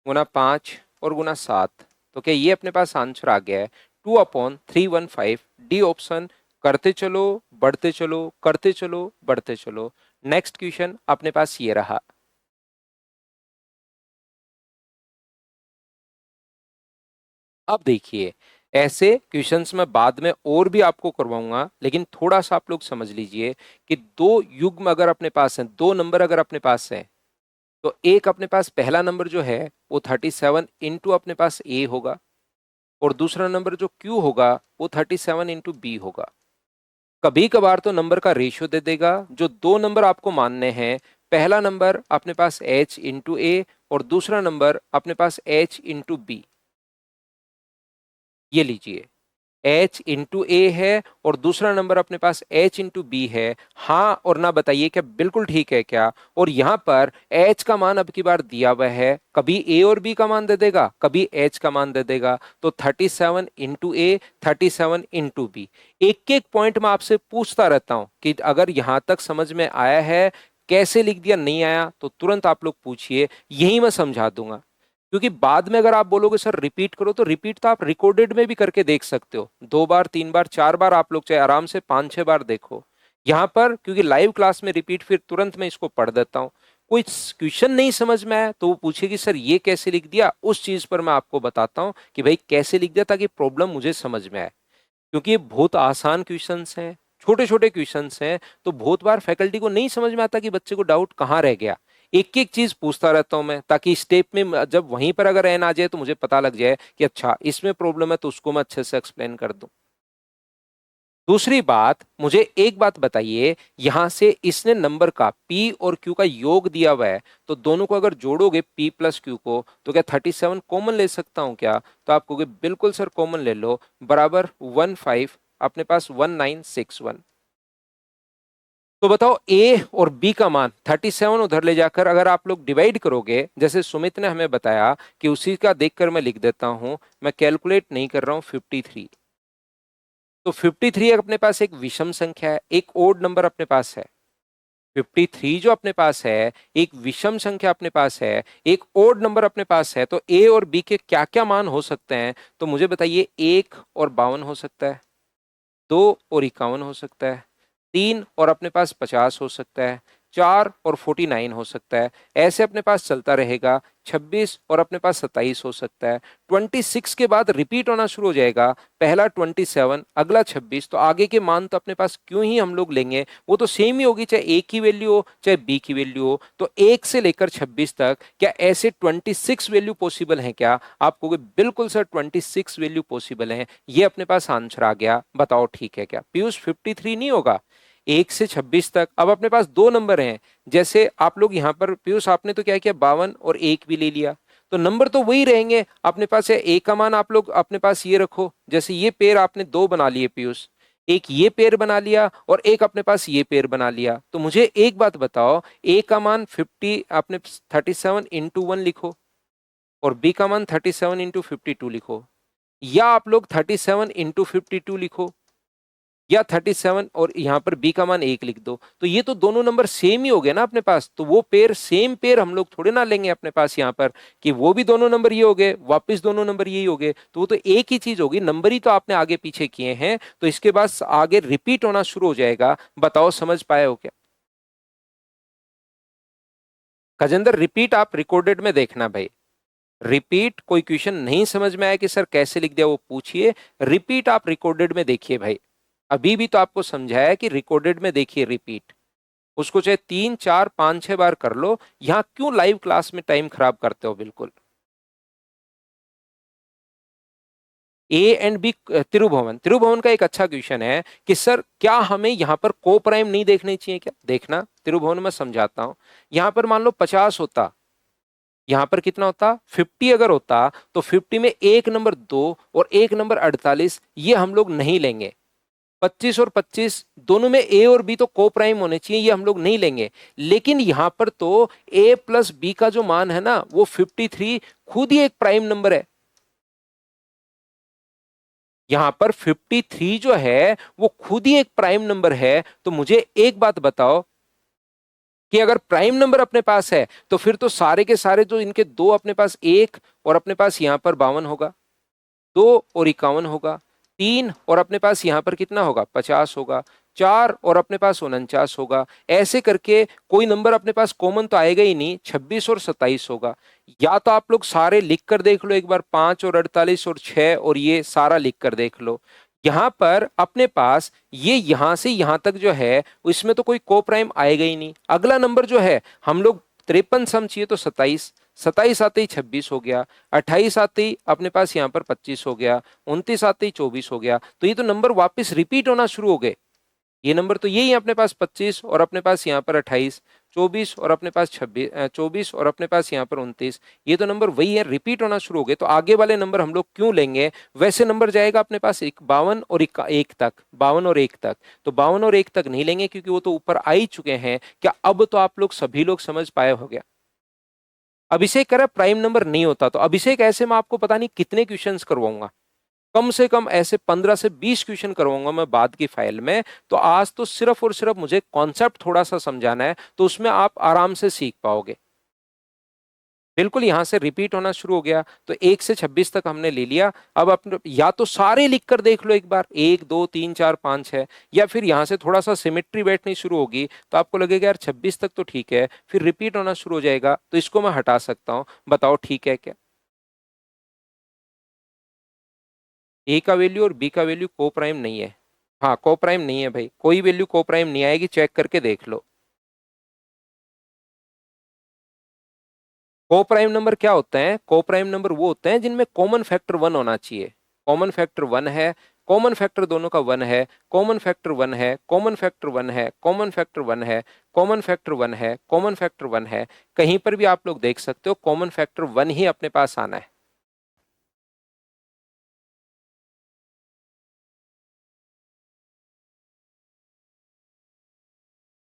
× 5 और ×7। तो क्या ये अपने पास आंसर आ गया है? 2/315, डी ऑप्शन। करते चलो, बढ़ते चलो, करते चलो, बढ़ते चलो। नेक्स्ट क्वेश्चन अपने पास ये रहा। अब देखिए, ऐसे क्वेश्चंस मैं बाद में और भी आपको करवाऊंगा, लेकिन थोड़ा सा आप लोग समझ लीजिए कि 2 युग्म अगर अपने पास हैं, 2 नंबर अगर अपने पास हैं, तो एक अपने पास पहला नंबर जो है वो 37 इंटू अपने पास ए होगा, और दूसरा नंबर जो क्यू होगा वो 37 इंटू बी होगा। कभी कभार तो नंबर का रेशियो दे देगा। जो दो नंबर आपको मानने हैं, पहला नंबर अपने पास h इंटू ए और दूसरा नंबर अपने पास h इंटू बी। ये लीजिए, h इंटू ए है और दूसरा नंबर अपने पास h इंटू बी है। हाँ और ना बताइए क्या बिल्कुल ठीक है क्या? और यहाँ पर h का मान अब की बार दिया हुआ है, कभी a और b का मान दे देगा, कभी h का मान दे देगा। तो 37 इंटू ए, 37 इंटू बी। एक एक पॉइंट में आपसे पूछता रहता हूं कि अगर यहां तक समझ में आया है, कैसे लिख दिया, नहीं आया तो तुरंत आप लोग पूछिए, यही मैं समझा दूंगा। क्योंकि बाद में अगर आप बोलोगे सर रिपीट करो, तो रिपीट तो आप रिकॉर्डेड में भी करके देख सकते हो, 2 बार 3 बार 4 बार आप लोग चाहे आराम से 5-6 बार देखो। यहां पर क्योंकि लाइव क्लास में रिपीट, फिर तुरंत मैं इसको पढ़ देता हूं। कोई क्वेश्चन नहीं समझ में आया तो वो पूछेगी सर ये कैसे लिख दिया, उस चीज पर मैं आपको बताता हूं कि भाई कैसे लिख दिया, ताकि प्रॉब्लम मुझे समझ में आए। क्योंकि ये बहुत आसान क्वेश्चंस हैं, छोटे छोटे क्वेश्चंस हैं, तो बहुत बार फैकल्टी को नहीं समझ में आता कि बच्चे को डाउट कहाँ रह गया। एक एक चीज पूछता रहता हूं मैं, ताकि स्टेप में जब वहीं पर अगर एन आ जाए तो मुझे पता लग जाए कि अच्छा इसमें प्रॉब्लम है, तो उसको मैं अच्छे से एक्सप्लेन कर दूं। दूसरी बात, मुझे एक बात बताइए, यहां से इसने नंबर का p और q का योग दिया हुआ है, तो दोनों को अगर जोड़ोगे p प्लस q को, तो क्या 37 कॉमन ले सकता हूं क्या? तो आप कहोगे बिल्कुल सर कॉमन ले लो, बराबर 15 अपने पास 1961। तो बताओ a और b का मान 37 उधर ले जाकर अगर आप लोग डिवाइड करोगे, जैसे सुमित ने हमें बताया कि उसी का देखकर मैं लिख देता हूं, मैं कैलकुलेट नहीं कर रहा हूं, 53। तो 53 अपने पास एक विषम संख्या है, एक ओड नंबर अपने पास है। 53 जो अपने पास है एक विषम संख्या अपने पास है, एक ओड नंबर अपने पास है। तो ए और बी के क्या क्या मान हो सकते हैं? तो मुझे बताइए, 1 और 52 हो सकता है, 2 और 51 हो सकता है, 3 और अपने पास 50 हो सकता है, 4 और 49 हो सकता है। ऐसे अपने पास चलता रहेगा। 26 और अपने पास 27 हो सकता है। 26 के बाद रिपीट होना शुरू हो जाएगा, पहला 27, अगला 26। तो आगे के मान तो अपने पास क्यों ही हम लोग लेंगे, वो तो सेम ही होगी, चाहे ए की वैल्यू हो चाहे बी की वैल्यू हो। तो 1 से लेकर 26 तक क्या ऐसे 26 वैल्यू पॉसिबल है क्या? आप कहोगे बिल्कुल सर 26 वैल्यू पॉसिबल है। ये अपने पास आंसर आ गया, बताओ ठीक है क्या? पीयूष 53 नहीं होगा, 1 से 26 तक। अब अपने पास दो नंबर हैं, जैसे आप लोग यहाँ पर पीयूष आपने तो क्या किया, 52 और 1 भी ले लिया, तो नंबर तो वही रहेंगे अपने पास। है ए का मान आप लोग अपने पास ये रखो, जैसे ये पेयर आपने दो बना लिए पीयूष, एक ये पेयर बना लिया और एक अपने पास ये पेयर बना लिया। तो मुझे एक बात बताओ, ए का मान 50 आपने 37 इंटू 1 लिखो, और बी का मान 37 इंटू 52 लिखो, या आप लोग 37 इंटू 52 लिखो, या 37 और यहां पर बी का मान 1 लिख दो। तो ये तो दोनों नंबर सेम ही हो गए ना अपने पास। तो वो पेयर सेम पेयर हम लोग थोड़े ना लेंगे अपने पास यहाँ पर कि वो भी दोनों नंबर ये हो गए, वापिस दोनों नंबर यही हो गए। तो वो तो एक ही चीज होगी, नंबर ही तो आपने आगे पीछे किए हैं, तो इसके बाद आगे रिपीट होना शुरू हो जाएगा। बताओ समझ पाए हो क्या? गजेंद्र रिपीट आप रिकॉर्डेड में देखना भाई। रिपीट, कोई क्वेश्चन नहीं समझ में आया कि सर कैसे लिख दिया, वो पूछिए, रिपीट आप रिकॉर्डेड में देखिए भाई। अभी भी तो आपको समझाया कि रिकॉर्डेड में देखिए रिपीट, उसको चाहे 3 4 5 6 बार कर लो। यहां क्यों लाइव क्लास में टाइम खराब करते हो बिल्कुल? ए एंड बी, त्रिभुवन, त्रिभुवन का एक अच्छा क्वेश्चन है कि सर क्या हमें यहां पर को प्राइम नहीं देखने चाहिए क्या? देखना त्रिभुवन में समझाता हूं। यहां पर मान लो 50 होता, यहां पर कितना होता 50 अगर होता, तो 50 में एक नंबर 2 और एक नंबर 48, ये हम लोग नहीं लेंगे। 25 और 25 दोनों में ए और बी तो को प्राइम होने चाहिए, ये हम लोग नहीं लेंगे। लेकिन यहां पर तो ए प्लस बी का जो मान है ना, वो 53 खुद ही एक प्राइम नंबर है। यहां पर 53 जो है वो खुद ही एक प्राइम नंबर है। तो मुझे एक बात बताओ कि अगर प्राइम नंबर अपने पास है, तो फिर तो सारे के सारे जो इनके दो अपने पास, एक और अपने पास यहां पर 52 होगा, 2 और 51 होगा, 3 और अपने पास यहां पर कितना होगा 50 होगा, 4 और अपने पास 49 होगा। ऐसे करके कोई नंबर अपने पास कॉमन तो आएगा ही नहीं, 26 और 27 होगा। या तो आप लोग सारे लिख कर देख लो एक बार, 5 और 48 और 6 और ये सारा लिख कर देख लो। यहां पर अपने पास ये यहां से यहां तक जो है इसमें तो कोई को प्राइम आएगा ही नहीं। अगला नंबर जो है हम लोग 53 सम चाहिए तो 27, 27 आते ही 26 हो गया, 28 आते ही अपने पास यहाँ पर 25 हो गया, 29 आते ही 24 हो गया। तो ये तो नंबर वापस रिपीट होना शुरू हो गए। ये नंबर तो यही है अपने पास 25 और अपने पास यहाँ पर 28, 24 और अपने पास 26, 24 और अपने पास यहाँ पर 29। ये तो नंबर वही है, रिपीट होना शुरू हो गए। तो आगे वाले नंबर हम लोग क्यों लेंगे? वैसे नंबर जाएगा अपने पास 52 और 1 तक, 52 और 1 तक। तो 52 और 1 तक नहीं लेंगे क्योंकि वो तो ऊपर आ ही चुके हैं। क्या अब तो आप लोग सभी लोग समझ पाए हो गया? अभिषेक कह रहा प्राइम नंबर नहीं होता, तो अभिषेक ऐसे मैं आपको पता नहीं कितने क्वेश्चंस करवाऊंगा, कम से कम ऐसे 15 से 20 क्वेश्चन करवाऊंगा मैं बाद की फाइल में। तो आज तो सिर्फ और सिर्फ मुझे कॉन्सेप्ट थोड़ा सा समझाना है, तो उसमें आप आराम से सीख पाओगे। बिल्कुल यहां से रिपीट होना शुरू हो गया, तो 1 से 26 तक हमने ले लिया। अब अपने या तो सारे लिख कर देख लो एक बार, 1 2 3 4 5 है, या फिर यहां से थोड़ा सा सिमेट्री बैठनी शुरू होगी तो आपको लगेगा यार 26 तक तो ठीक है, फिर रिपीट होना शुरू हो जाएगा, तो इसको मैं हटा सकता हूं। बताओ ठीक है क्या? ए का वैल्यू और बी का वैल्यू को प्राइम नहीं है। हाँ को प्राइम नहीं है भाई, कोई वैल्यू को प्राइम नहीं आएगी, चेक करके देख लो। को प्राइम नंबर क्या होते हैं? को प्राइम नंबर वो होते हैं जिनमें कॉमन फैक्टर 1 होना चाहिए। कॉमन फैक्टर 1 है, कॉमन फैक्टर दोनों का 1 है, कॉमन फैक्टर 1 है, कॉमन फैक्टर 1 है, कॉमन फैक्टर 1 है, कॉमन फैक्टर 1 है, कॉमन फैक्टर 1 है। कहीं पर भी आप लोग देख सकते हो कॉमन फैक्टर 1 ही अपने पास आना है।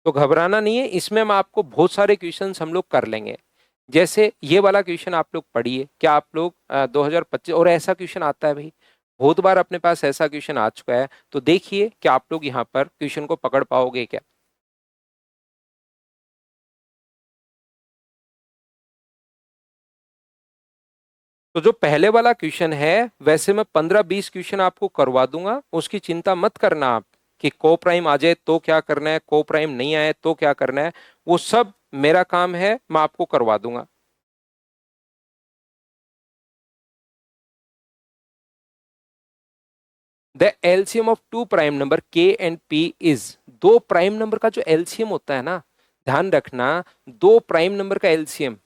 तो घबराना नहीं है, इसमें हम आपको बहुत सारे क्वेश्चंस हम लोग कर लेंगे। जैसे ये वाला क्वेश्चन आप लोग पढ़िए, क्या आप लोग 2025 और ऐसा क्वेश्चन आता है भाई, बहुत बार अपने पास ऐसा क्वेश्चन आ चुका है, तो देखिए कि आप लोग यहाँ पर क्वेश्चन को पकड़ पाओगे क्या। तो जो पहले वाला क्वेश्चन है, वैसे मैं 15-20 क्वेश्चन आपको करवा दूंगा, उसकी चिंता मत करना आप कि को प्राइम आ जाए तो क्या करना है, को प्राइम नहीं आए तो क्या करना है। वो सब मेरा काम है, मैं आपको करवा दूंगा। The LCM of two prime number K and P is, दो प्राइम नंबर का जो एलसीएम होता है ना, ध्यान रखना, दो प्राइम नंबर का एलसीएम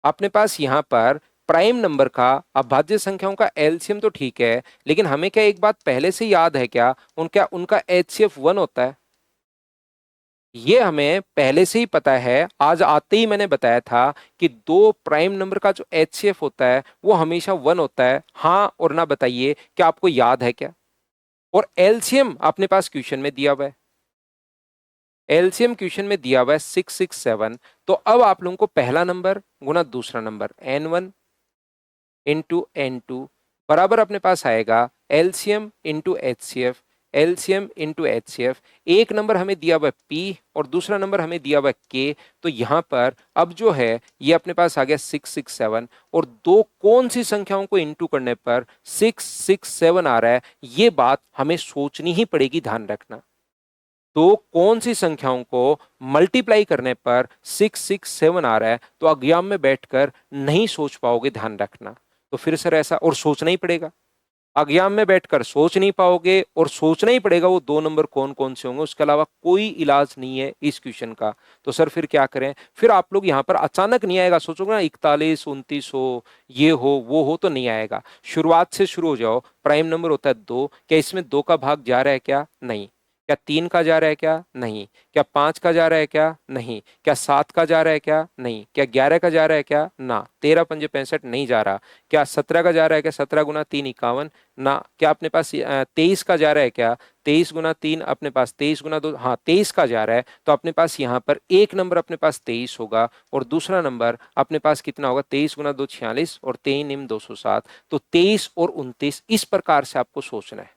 अपने पास यहां पर प्राइम नंबर का अभाज्य संख्याओं का एलसीएम तो ठीक है, लेकिन हमें क्या एक बात पहले से याद है क्या, उनका उनका एचसीएफ 1 होता है। ये हमें पहले से ही पता है, आज आते ही मैंने बताया था कि दो प्राइम नंबर का जो एचसीएफ होता है वो हमेशा 1 होता है। हाँ और ना बताइए, क्या आपको याद है क्या? और एलसीएम अपने पास क्वेश्चन में दिया हुआ है, एलसीएम क्वेश्चन में दिया हुआ है 667। तो अब आप लोगों को पहला नंबर गुना दूसरा नंबर N1 इंटू N2 बराबर अपने पास आएगा LCM into HCF, LCM into HCF. एक नंबर हमें दिया हुआ है P और दूसरा नंबर हमें दिया हुआ है K। तो यहां पर अब जो है ये अपने पास आ गया 667, और दो कौन सी संख्याओं को इंटू करने पर 667 आ रहा है, ये बात हमें सोचनी ही पड़ेगी, ध्यान रखना। तो कौन सी संख्याओं को मल्टीप्लाई करने पर 667 आ रहा है, तो अज्ञान में बैठकर नहीं सोच पाओगे, ध्यान रखना। तो फिर सर ऐसा, और सोचना ही पड़ेगा, अज्ञान में बैठकर सोच नहीं पाओगे, और सोचना ही पड़ेगा वो दो नंबर कौन कौन से होंगे, उसके अलावा कोई इलाज नहीं है इस क्वेश्चन का। तो सर फिर क्या करें? फिर आप लोग यहां पर अचानक नहीं आएगा, सोचोगे ना 41 29 हो, ये हो वो हो, तो नहीं आएगा। शुरुआत से शुरू हो जाओ। प्राइम नंबर होता है 2, क्या इसमें 2 का भाग जा रहा है क्या? नहीं। क्या 3 का जा रहा है क्या? नहीं। क्या 5 का जा रहा है क्या? नहीं। क्या 7 का जा रहा है क्या? नहीं। क्या 11 का जा रहा है क्या? ना। 13 पंजे 65 नहीं जा रहा। क्या 17 का जा रहा है क्या? 17 गुना 3 51 ना। क्या अपने पास 23 का जा रहा है क्या? 23 गुना 3 अपने पास 23 गुना 2, हाँ 23 का जा रहा है। तो अपने पास यहाँ पर एक नंबर अपने पास 23 होगा, और दूसरा नंबर अपने पास कितना होगा? 23 गुना 2 46 और 3 निम 207। तो 23 और 29 इस प्रकार से आपको सोचना है।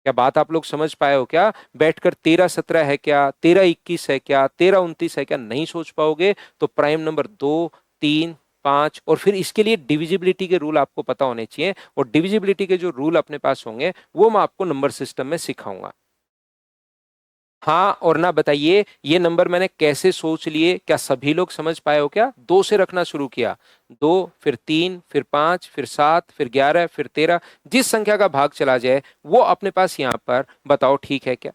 क्या बात आप लोग समझ पाए हो क्या? बैठकर 13 17 है क्या, 13 21 है क्या, 13 29 है क्या, नहीं सोच पाओगे। तो प्राइम नंबर 2 3 5, और फिर इसके लिए डिविजिबिलिटी के रूल आपको पता होने चाहिए, और डिविजिबिलिटी के जो रूल अपने पास होंगे वो मैं आपको नंबर सिस्टम में सिखाऊंगा। हाँ और ना बताइए, ये नंबर मैंने कैसे सोच लिए, क्या सभी लोग समझ पाए हो क्या? 2 से रखना शुरू किया, 2 फिर 3 फिर 5 फिर 7 फिर 11 फिर 13, जिस संख्या का भाग चला जाए वो अपने पास यहाँ पर बताओ ठीक है क्या?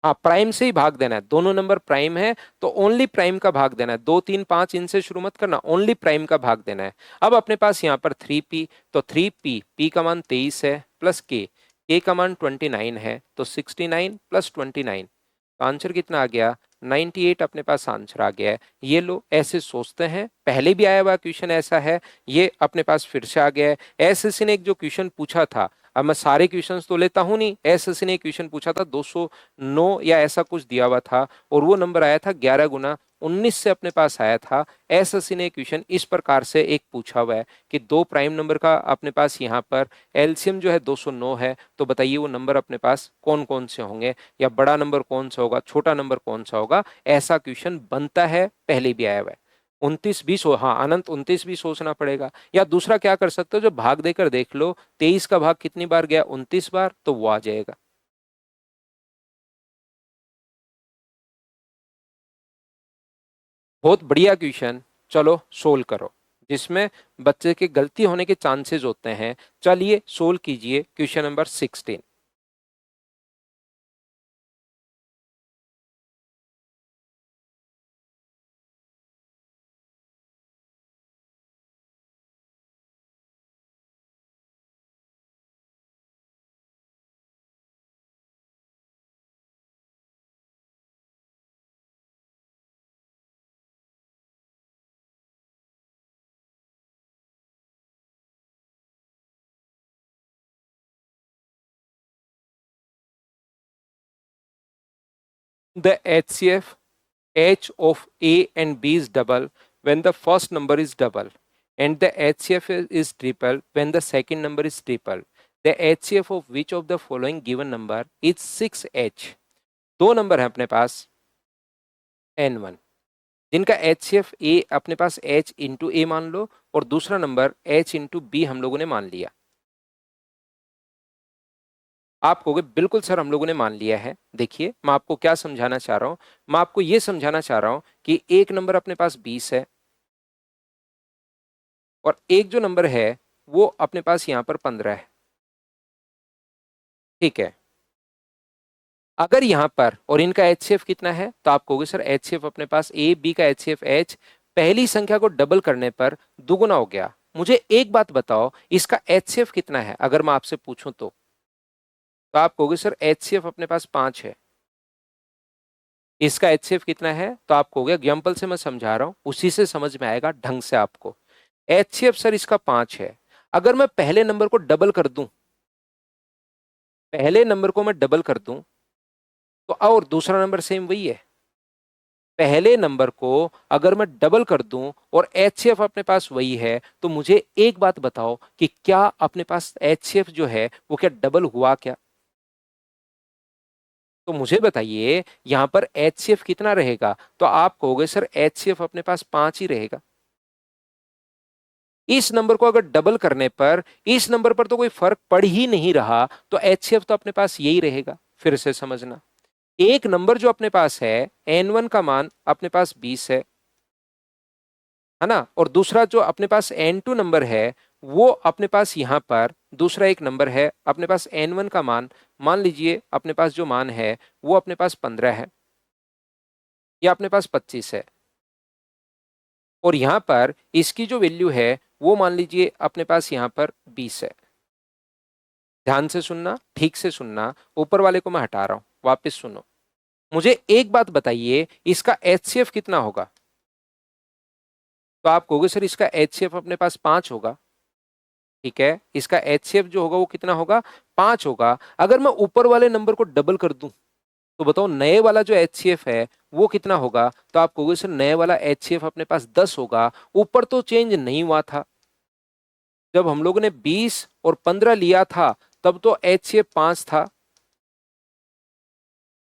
हाँ, प्राइम से ही भाग देना है, दोनों नंबर प्राइम है तो ओनली प्राइम का भाग देना है, 2 3 5 इनसे शुरू मत करना, ओनली प्राइम का भाग देना है। अब अपने पास यहाँ पर 3p, तो 3p, p का मान 23 है, प्लस k का मान 29 है, तो 69 प्लस 29, तो आंसर कितना आ गया, 98 अपने पास आंसर आ गया है। ये लो, ऐसे सोचते हैं, पहले भी आया हुआ क्वेश्चन ऐसा है, ये अपने पास फिर से आ गया है। एसएससी ने एक जो क्वेश्चन पूछा था, अब मैं सारे क्वेश्चंस तो लेता हूं नहीं, एसएससी ने क्वेश्चन पूछा था 209 या ऐसा कुछ दिया हुआ था, और वो नंबर आया था 11 गुना 19 से अपने पास आया था। एसएससी ने क्वेश्चन इस प्रकार से एक पूछा हुआ है कि दो प्राइम नंबर का अपने पास यहाँ पर एलसीएम जो है 209 है, तो बताइए वो नंबर अपने पास कौन कौन से होंगे, या बड़ा नंबर कौन सा होगा, छोटा नंबर कौन सा होगा। ऐसा क्वेश्चन बनता है, पहले भी आया हुआ है। 29 भी हाँ अनंत 29 भी सोचना पड़ेगा। या दूसरा क्या कर सकते हो, जो भाग देकर देख लो, 23 का भाग कितनी बार गया, 29 बार, तो वो आ जाएगा। बहुत बढ़िया क्वेश्चन, चलो सोल्व करो, जिसमें बच्चे के गलती होने के चांसेस होते हैं। चलिए सोल्व कीजिए question number 16। The HCF H of A and B is double when the first number is double, and the HCF is triple when the second number is triple. The HCF of which of the following given number is 6h? दो नंबर है अपने पास n1, जिनका HCF A अपने पास h इंटू ए मान लो, और दूसरा नंबर h इंटू बी हम लोगों ने मान लिया। आप कहोगे बिल्कुल सर हम लोगों ने मान लिया है। देखिए मैं आपको क्या समझाना चाह रहा हूं, मैं आपको यह समझाना चाह रहा हूं कि एक नंबर अपने पास 20 है, और एक जो नंबर है वो अपने पास यहां पर 15 है। ठीक है, अगर यहां पर और इनका एचसीएफ कितना है, तो आप कहोगे सर एचसीएफ अपने पास ए बी का एचसीएफ एच, पहली संख्या को डबल करने पर दुगुना हो गया। मुझे एक बात बताओ, इसका एचसीएफ कितना है अगर मैं आपसे पूछूं तो आप कहोगे सर एचसीएफ अपने पास 5 है। इसका एचसीएफ कितना है, तो आप कहोगे, एग्जाम्पल से मैं समझा रहा हूं, उसी से समझ में आएगा ढंग से आपको। एचसीएफ सर इसका 5 है, अगर मैं पहले नंबर को डबल कर दूं, पहले नंबर को मैं डबल कर दूं, तो और दूसरा नंबर सेम वही है। पहले नंबर को अगर मैं डबल कर दूं और एचसीएफ अपने पास वही है, तो मुझे एक बात बताओ कि क्या अपने पास एचसीएफ जो है वो क्या डबल हुआ क्या? तो मुझे बताइए यहां पर एचसीएफ कितना रहेगा, तो आप कहोगे सर एचसीएफ अपने पास 5 ही रहेगा। इस नंबर को अगर डबल करने पर इस नंबर पर तो कोई फर्क पड़ ही नहीं रहा, तो एचसीएफ तो अपने पास यही रहेगा। फिर से समझना, एक नंबर जो अपने पास है n1 का मान अपने पास 20 है ना, और दूसरा जो अपने पास n2 नंबर है वो अपने पास यहां पर दूसरा एक नंबर है अपने पास n1 का मान, मान लीजिए अपने पास जो मान है वो अपने पास 15 है या अपने पास 25 है, और यहां पर इसकी जो वैल्यू है वो मान लीजिए अपने पास यहां पर 20 है। ध्यान से सुनना, ठीक से सुनना, ऊपर वाले को मैं हटा रहा हूं, वापस सुनो। मुझे एक बात बताइए, इसका एचसीएफ कितना होगा? तो आप कहोगे सर इसका एचसीएफ अपने पास 5 होगा। ठीक है, इसका एचसीएफ जो होगा वो कितना होगा, 5 होगा। अगर मैं ऊपर वाले नंबर को डबल कर दूं, तो बताओ नए वाला जो एचसीएफ है वो कितना होगा? तो आप कहोगे सर नए वाला एचसीएफ अपने पास 10 होगा। ऊपर तो चेंज नहीं हुआ था, जब हम लोगों ने 20 और 15 लिया था तब तो एचसीएफ 5 था।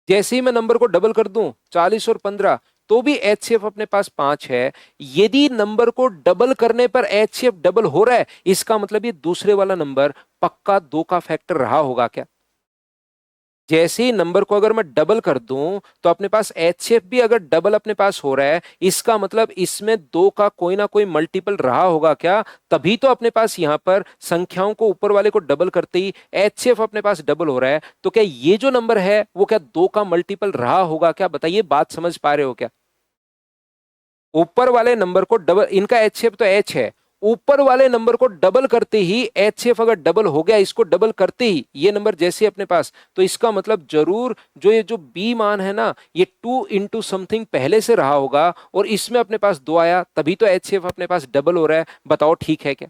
जैसे ही मैं नंबर को डबल कर दूं 40 और 15, तो भी एचसीएफ अपने पास 5 है। यदि नंबर को डबल करने पर एचसीएफ डबल हो रहा है, इसका मतलब ये दूसरे वाला नंबर पक्का 2 का फैक्टर रहा होगा क्या? जैसे ही नंबर को अगर मैं डबल कर दूं तो अपने पास HCF भी अगर डबल अपने पास हो रहा है, इसका मतलब इसमें दो का कोई ना कोई मल्टीपल रहा होगा क्या? तभी तो अपने पास यहां पर संख्याओं को ऊपर वाले को डबल करते ही HCF अपने पास डबल हो रहा है। तो क्या ये जो नंबर है वो क्या दो का मल्टीपल रहा होगा क्या? बताइए, बात समझ पा रहे हो क्या? ऊपर वाले नंबर को डबल, इनका HCF तो H है, ऊपर वाले नंबर को डबल करते ही HCF अगर डबल हो गया, इसको डबल करते ही ये नंबर जैसे अपने पास, तो इसका मतलब जरूर जो ये जो B मान है ना, ये 2 इंटू समथिंग पहले से रहा होगा और इसमें अपने पास 2 आया, तभी तो HCF अपने पास डबल हो रहा है। बताओ ठीक है क्या?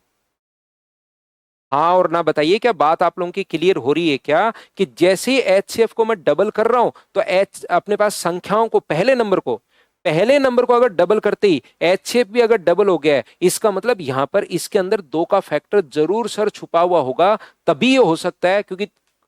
हाँ और ना बताइए, क्या बात आप लोगों की क्लियर हो रही है क्या? कि जैसे ही HCF को मैं डबल कर रहा हूं तो H अपने पास संख्याओं को, पहले नंबर को अगर डबल करते ही HCF भी अगर डबल हो गया है, इसका मतलब यहां पर इसके अंदर दो का फैक्टर जरूर सर छुपा हुआ होगा, तभी ये हो सकता है, क्योंकि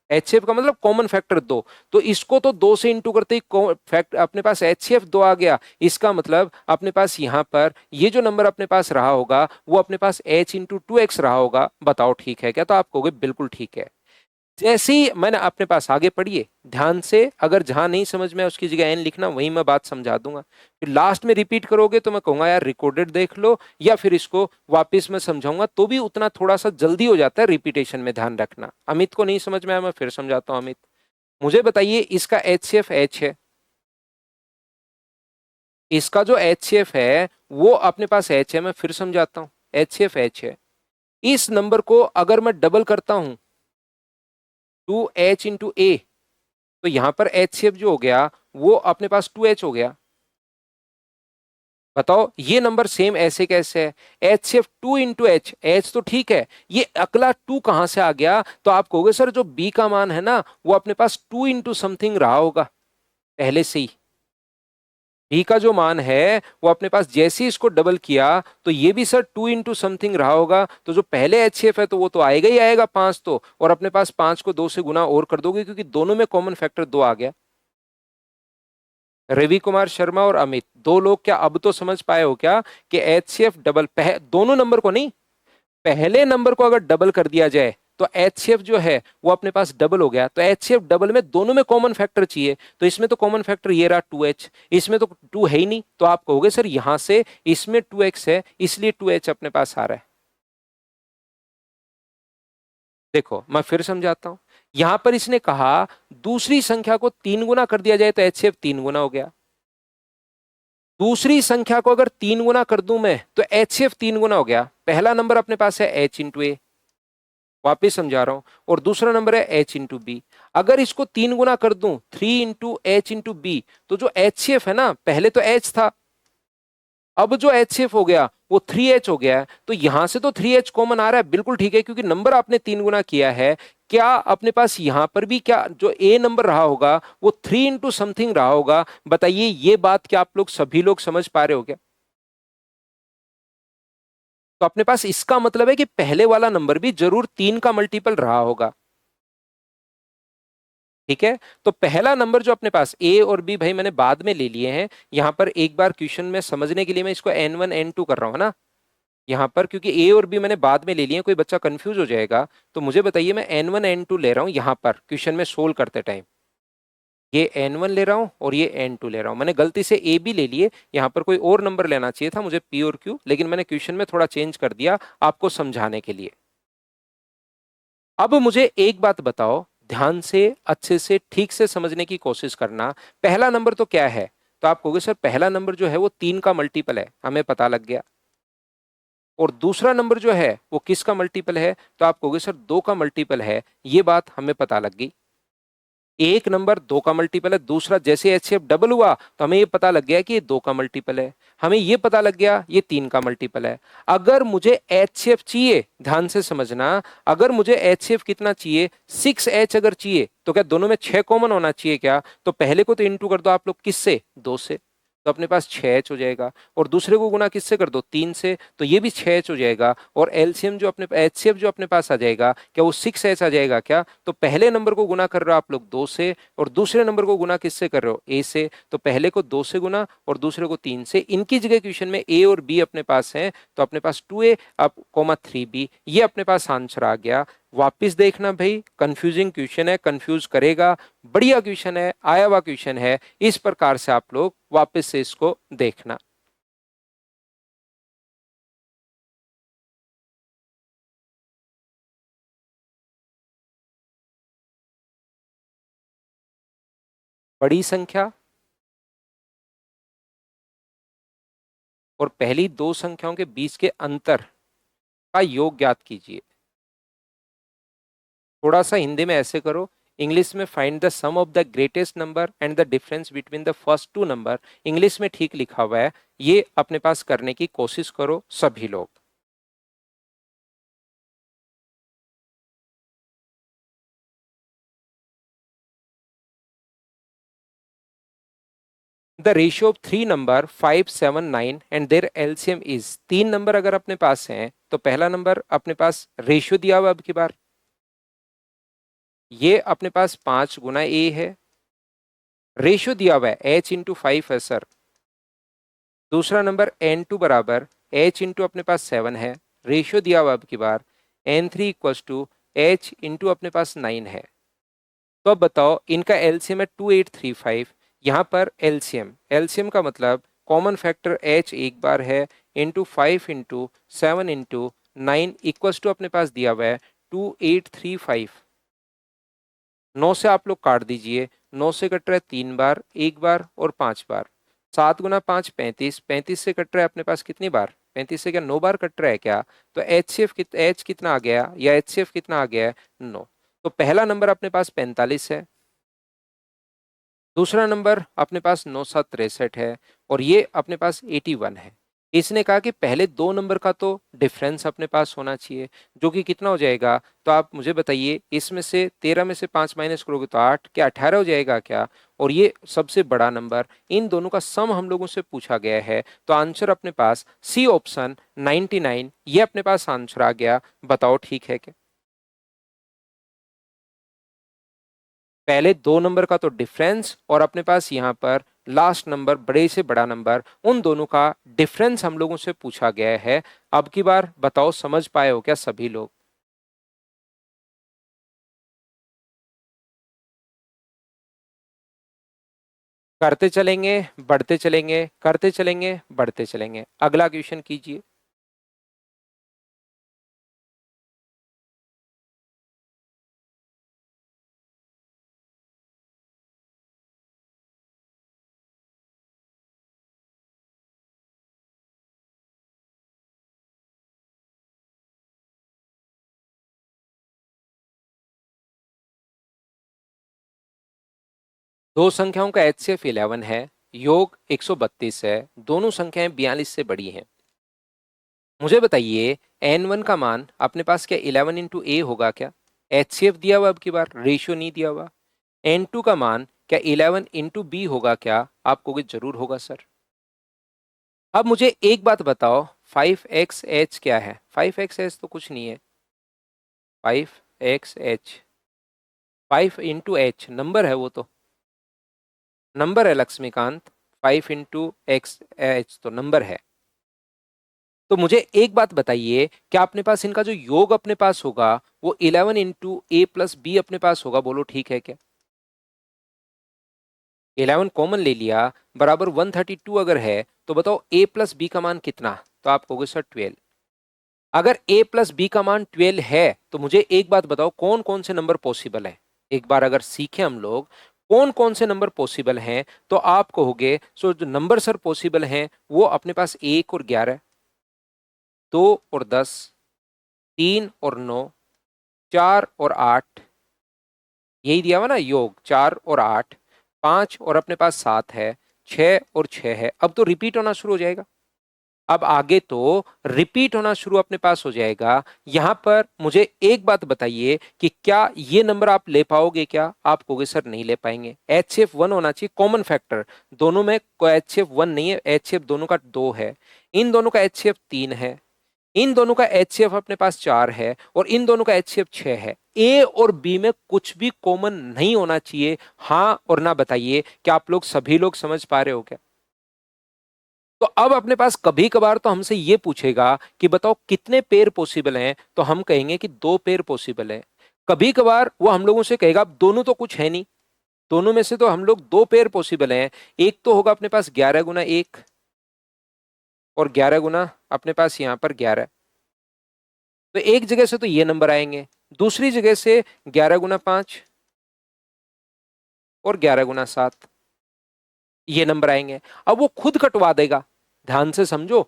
HCF का मतलब कॉमन फैक्टर दो, तो इसको तो दो से इंटू करते ही फैक्ट अपने पास HCF दो आ गया, इसका मतलब अपने पास यहां पर ये जो नंबर अपने पास रहा होगा वो अपने पास H इंटू 2x रहा होगा। बताओ ठीक है क्या? तो आप कहोगे बिल्कुल ठीक है। जैसे ही मैंने अपने पास, आगे पढ़िए ध्यान से, अगर जहां नहीं समझ में उसकी जगह एन लिखना, वहीं मैं बात समझा दूंगा। फिर लास्ट में रिपीट करोगे तो मैं कहूंगा यार रिकॉर्डेड देख लो, या फिर इसको वापस मैं समझाऊंगा तो भी उतना थोड़ा सा जल्दी हो जाता है रिपीटेशन में, ध्यान रखना। अमित को नहीं समझ में आया, मैं फिर समझाता हूँ। अमित, मुझे बताइए, इसका HCF H है, इसका जो HCF है वो अपने पास H है, मैं फिर समझाता हूँ, HCF H है। इस नंबर को अगर मैं डबल करता हूं 2H इंटू ए, तो यहां पर HCF जो हो गया वो अपने पास 2H हो गया। बताओ ये नंबर सेम ऐसे कैसे है? HCF 2 इंटू H तो ठीक है, ये अगला 2 कहां से आ गया? तो आप कहोगे सर जो B का मान है ना वो अपने पास 2 इंटू समथिंग रहा होगा पहले से ही। B का जो मान है वो अपने पास जैसे ही इसको डबल किया तो ये भी सर 2 इंटू समथिंग रहा होगा, तो जो पहले HCF है तो वो तो आएगा ही आएगा 5, तो और अपने पास 5 को 2 से गुना और कर दोगे क्योंकि दोनों में कॉमन फैक्टर 2 आ गया। रवि कुमार शर्मा और अमित, दो लोग क्या अब तो समझ पाए हो क्या कि HCF डबल, दोनों नंबर को नहीं, पहले नंबर को अगर डबल कर दिया जाए तो HCF जो है वो अपने पास डबल हो गया। तो HCF डबल में दोनों में कॉमन फैक्टर चाहिए, तो इसमें तो कॉमन फैक्टर ये रहा 2H, इसमें तो 2 है ही नहीं, तो आप कहोगे सर यहां से इसमें 2x है इसलिए 2H अपने पास आ रहा है। देखो मैं फिर समझाता हूं, यहां पर इसने कहा दूसरी संख्या को 3 गुना कर दिया जाए तो HCF 3 गुना हो गया, दूसरी संख्या को अगर 3 गुना कर दूं मैं तो HCF 3 गुना हो गया। पहला नंबर अपने पास है H इंटू ए, वापिस समझा रहा हूं, और दूसरा नंबर है H इंटू बी। अगर इसको 3 गुना कर दूं 3 इंटू H इंटू बी, तो जो HCF है ना, पहले तो H था, अब जो HCF हो गया वो 3H हो गया है, तो यहां से तो 3H कॉमन आ रहा है, बिल्कुल ठीक है, क्योंकि नंबर आपने 3 गुना किया है। क्या अपने पास यहां पर भी क्या जो ए नंबर रहा होगा वो 3 इंटू समथिंग रहा होगा? बताइए ये बात क्या आप लोग सभी लोग समझ पा रहे हो क्या? तो अपने पास इसका मतलब है कि पहले वाला नंबर भी जरूर 3 का मल्टीपल रहा होगा। ठीक है, तो पहला नंबर जो अपने पास ए और बी भाई मैंने बाद में ले लिए हैं, यहां पर एक बार क्वेश्चन में समझने के लिए मैं इसको N1 N2 कर रहा हूं ना यहां पर, क्योंकि ए और बी मैंने बाद में ले लिए, कोई बच्चा कंफ्यूज हो जाएगा। तो मुझे बताइए, मैं N1 N2 ले रहा हूं यहां पर क्वेश्चन में सोल्व करते टाइम, ये N1 ले रहा हूं और ये N2 ले रहा हूं। मैंने गलती से ए भी ले लिए, यहां पर कोई और नंबर लेना चाहिए था मुझे P और Q, लेकिन मैंने क्वेश्चन में थोड़ा चेंज कर दिया आपको समझाने के लिए। अब मुझे एक बात बताओ, ध्यान से अच्छे से ठीक से समझने की कोशिश करना। पहला नंबर तो क्या है? तो आप कहोगे सर पहला नंबर जो है वो 3 का मल्टीपल है, हमें पता लग गया। और दूसरा नंबर जो है वो किसका मल्टीपल है? तो आप कहोगे सर 2 का मल्टीपल है, ये बात हमें पता लग गई। एक नंबर 2 का मल्टीपल है, दूसरा जैसे HCF डबल हुआ तो हमें ये पता लग गया कि ये 2 का मल्टीपल है, हमें ये पता लग गया ये 3 का मल्टीपल है। अगर मुझे HCF चाहिए, ध्यान से समझना, अगर मुझे HCF कितना चाहिए, 6H अगर चाहिए, तो क्या दोनों में 6 कॉमन होना चाहिए क्या? तो पहले को तो इंटू कर दो आप लोग, किससे? 2 से, तो अपने पास 6H हो जाएगा, और दूसरे को गुना किससे कर दो? 3 से, तो ये भी 6H हो जाएगा, और एलसीएम जो अपने HCF जो अपने पास आ जाएगा, क्या वो 6H आ जाएगा क्या? तो पहले नंबर को गुना कर रहे हो आप लोग 2 से, और दूसरे नंबर को गुना किससे कर रहे हो? A से, तो पहले को 2 से गुना और दूसरे को 3 से। इनकी जगह क्वेश्चन में A और B अपने पास है, तो अपने पास 2A अब 3B, ये अपने पास आंसर आ गया। वापस देखना भाई, कंफ्यूजिंग क्वेश्चन है, कंफ्यूज करेगा, बढ़िया क्वेश्चन है, आया हुआ क्वेश्चन है, इस प्रकार से आप लोग वापस से इसको देखना। बड़ी संख्या और पहली दो संख्याओं के बीच के अंतर का योग ज्ञात कीजिए। थोड़ा सा हिंदी में ऐसे करो, इंग्लिश में find the sum of the greatest number and the difference between the first two number. English में ठीक लिखा हुआ है, ये अपने पास करने की कोशिश करो सभी लोग। The ratio of three number 5, 7, 9 and their LCM is. तीन नंबर अगर अपने पास हैं तो पहला नंबर अपने पास रेशियो दिया हुआ अब की बार, ये अपने पास 5 गुना ए है, रेशियो दिया हुआ है h/5 है सर। दूसरा नंबर n2 बराबर h इंटू अपने पास 7 है, रेशियो दिया हुआ अब की बार n3 equals to h into अपने पास 9 है। तो अब बताओ इनका एलसीएम है 2835। यहाँ पर एलसीएम, एलसीएम का मतलब कॉमन फैक्टर h एक बार है, into 5 into 7 into 9 equals to अपने पास दिया हुआ है 2835। 9 से आप लोग काट दीजिए, 9 से कट रहा है 3 बार, एक बार और 5 बार। 7 गुना 5 35, 35 से कट रहा है अपने पास कितनी बार, 35 से क्या 9 बार कट रहा है क्या। तो एच कितना आ गया, या एचसीएफ कितना आ गया है 9। तो पहला नंबर अपने पास 45 है, दूसरा नंबर अपने पास 9×7 = 63 है, और ये अपने पास 81 है। इसने कहा कि पहले दो नंबर का तो डिफरेंस अपने पास होना चाहिए, जो कि कितना हो जाएगा। तो आप मुझे बताइए, इसमें से 13 में से 5 माइनस करोगे तो 8, क्या 18 हो जाएगा क्या। और ये सबसे बड़ा नंबर, इन दोनों का सम हम लोगों से पूछा गया है, तो आंसर अपने पास सी ऑप्शन 99, ये अपने पास आंसर आ गया। बताओ ठीक है क्या। पहले दो नंबर का तो डिफरेंस, और अपने पास यहाँ पर लास्ट नंबर बड़े से बड़ा नंबर, उन दोनों का डिफरेंस हम लोगों से पूछा गया है। अब की बार बताओ समझ पाए हो क्या सभी लोग। करते चलेंगे, बढ़ते चलेंगे, करते चलेंगे, बढ़ते चलेंगे। अगला क्वेश्चन कीजिए। दो संख्याओं का एचसीएफ 11 है, योग 132 है, दोनों संख्याएं 42 से बड़ी हैं। मुझे बताइए n1 का मान अपने पास क्या 11 × a होगा क्या। एचसीएफ दिया हुआ अब की बार, रेशियो नहीं दिया हुआ। n2 का मान क्या 11 × b होगा क्या, आप कहोगे जरूर होगा सर। अब मुझे एक बात बताओ, 5xh क्या है। 5xh तो कुछ नहीं है, 5xh 5 × h नंबर है, वो तो नंबर है लक्ष्मीकांत। 5 × x h तो नंबर है। तो मुझे एक बात बताइए, क्या अपने पास इनका जो योग अपने पास होगा वो 11 × a + b अपने पास होगा, बोलो ठीक है क्या। 11 कॉमन ले लिया, बराबर 132 अगर है, तो बताओ a + b का मान कितना। तो आप कहोगे सर 12। अगर a + b का मान 12 है, तो मुझे एक बात बताओ कौन कौन से नंबर पॉसिबल है। एक बार अगर सीखे हम लोग कौन कौन से नंबर पॉसिबल हैं, तो आप कहोगे सो जो नंबर सर पॉसिबल हैं वो अपने पास 1 और 11, 2 और 10, 3 और 9, 4 और 8, यही दिया हुआ ना योग, 4 और 8, 5 और अपने पास 7 है, 6 और 6 है। अब तो रिपीट होना शुरू हो जाएगा, अब आगे तो रिपीट होना शुरू अपने पास हो जाएगा। यहां पर मुझे एक बात बताइए कि क्या ये नंबर आप ले पाओगे क्या। आप कहोगे सर नहीं ले पाएंगे, एचसीएफ 1 होना चाहिए कॉमन फैक्टर। दोनों में कोई एचसीएफ 1 नहीं है, एचसीएफ दोनों का 2 है, इन दोनों का एचसीएफ 3 है, इन दोनों का एचसीएफ अपने पास 4 है, और इन दोनों का एचसीएफ 6 है। ए और बी में कुछ भी कॉमन नहीं होना चाहिए। हाँ और ना बताइए, क्या आप लोग सभी लोग समझ पा रहे हो क्या। तो अब अपने पास कभी कभार तो हमसे ये पूछेगा कि बताओ कितने पेयर पॉसिबल हैं, तो हम कहेंगे कि 2 पेयर पॉसिबल है। कभी कभार वो हम लोगों से कहेगा दोनों तो कुछ है नहीं, दोनों में से तो हम लोग 2 पेयर पॉसिबल हैं। एक तो होगा अपने पास 11 गुना 1, और 11 गुना अपने पास यहां पर 11। तो एक जगह से तो ये नंबर आएंगे, दूसरी जगह से 11 गुना 5 और 11 गुना 7 ये नंबर आएंगे। अब वो खुद कटवा देगा। ध्यान से समझो,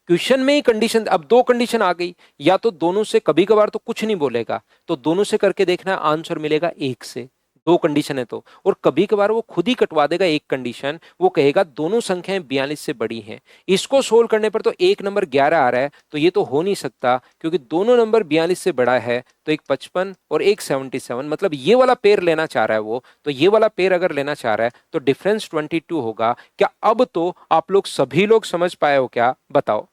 क्वेश्चन में ही कंडीशन, अब 2 कंडीशन आ गई, या तो दोनों से, कभी कभार तो कुछ नहीं बोलेगा, तो दोनों से करके देखना, आंसर मिलेगा 1 से। 2 कंडीशन है तो, और कभी कभार वो खुद ही कटवा देगा एक कंडीशन, वो कहेगा दोनों संख्याएं 42 से बड़ी हैं। इसको सोल्व करने पर तो एक नंबर 11 आ रहा है, तो ये तो हो नहीं सकता, क्योंकि दोनों नंबर 42 से बड़ा है, तो एक 55 और एक 77, मतलब ये वाला पेयर लेना चाह रहा है वो, तो ये वाला पेयर अगर लेना चाह रहा है तो डिफरेंस 22 होगा। क्या अब तो आप लोग सभी लोग समझ पाए हो क्या, बताओ।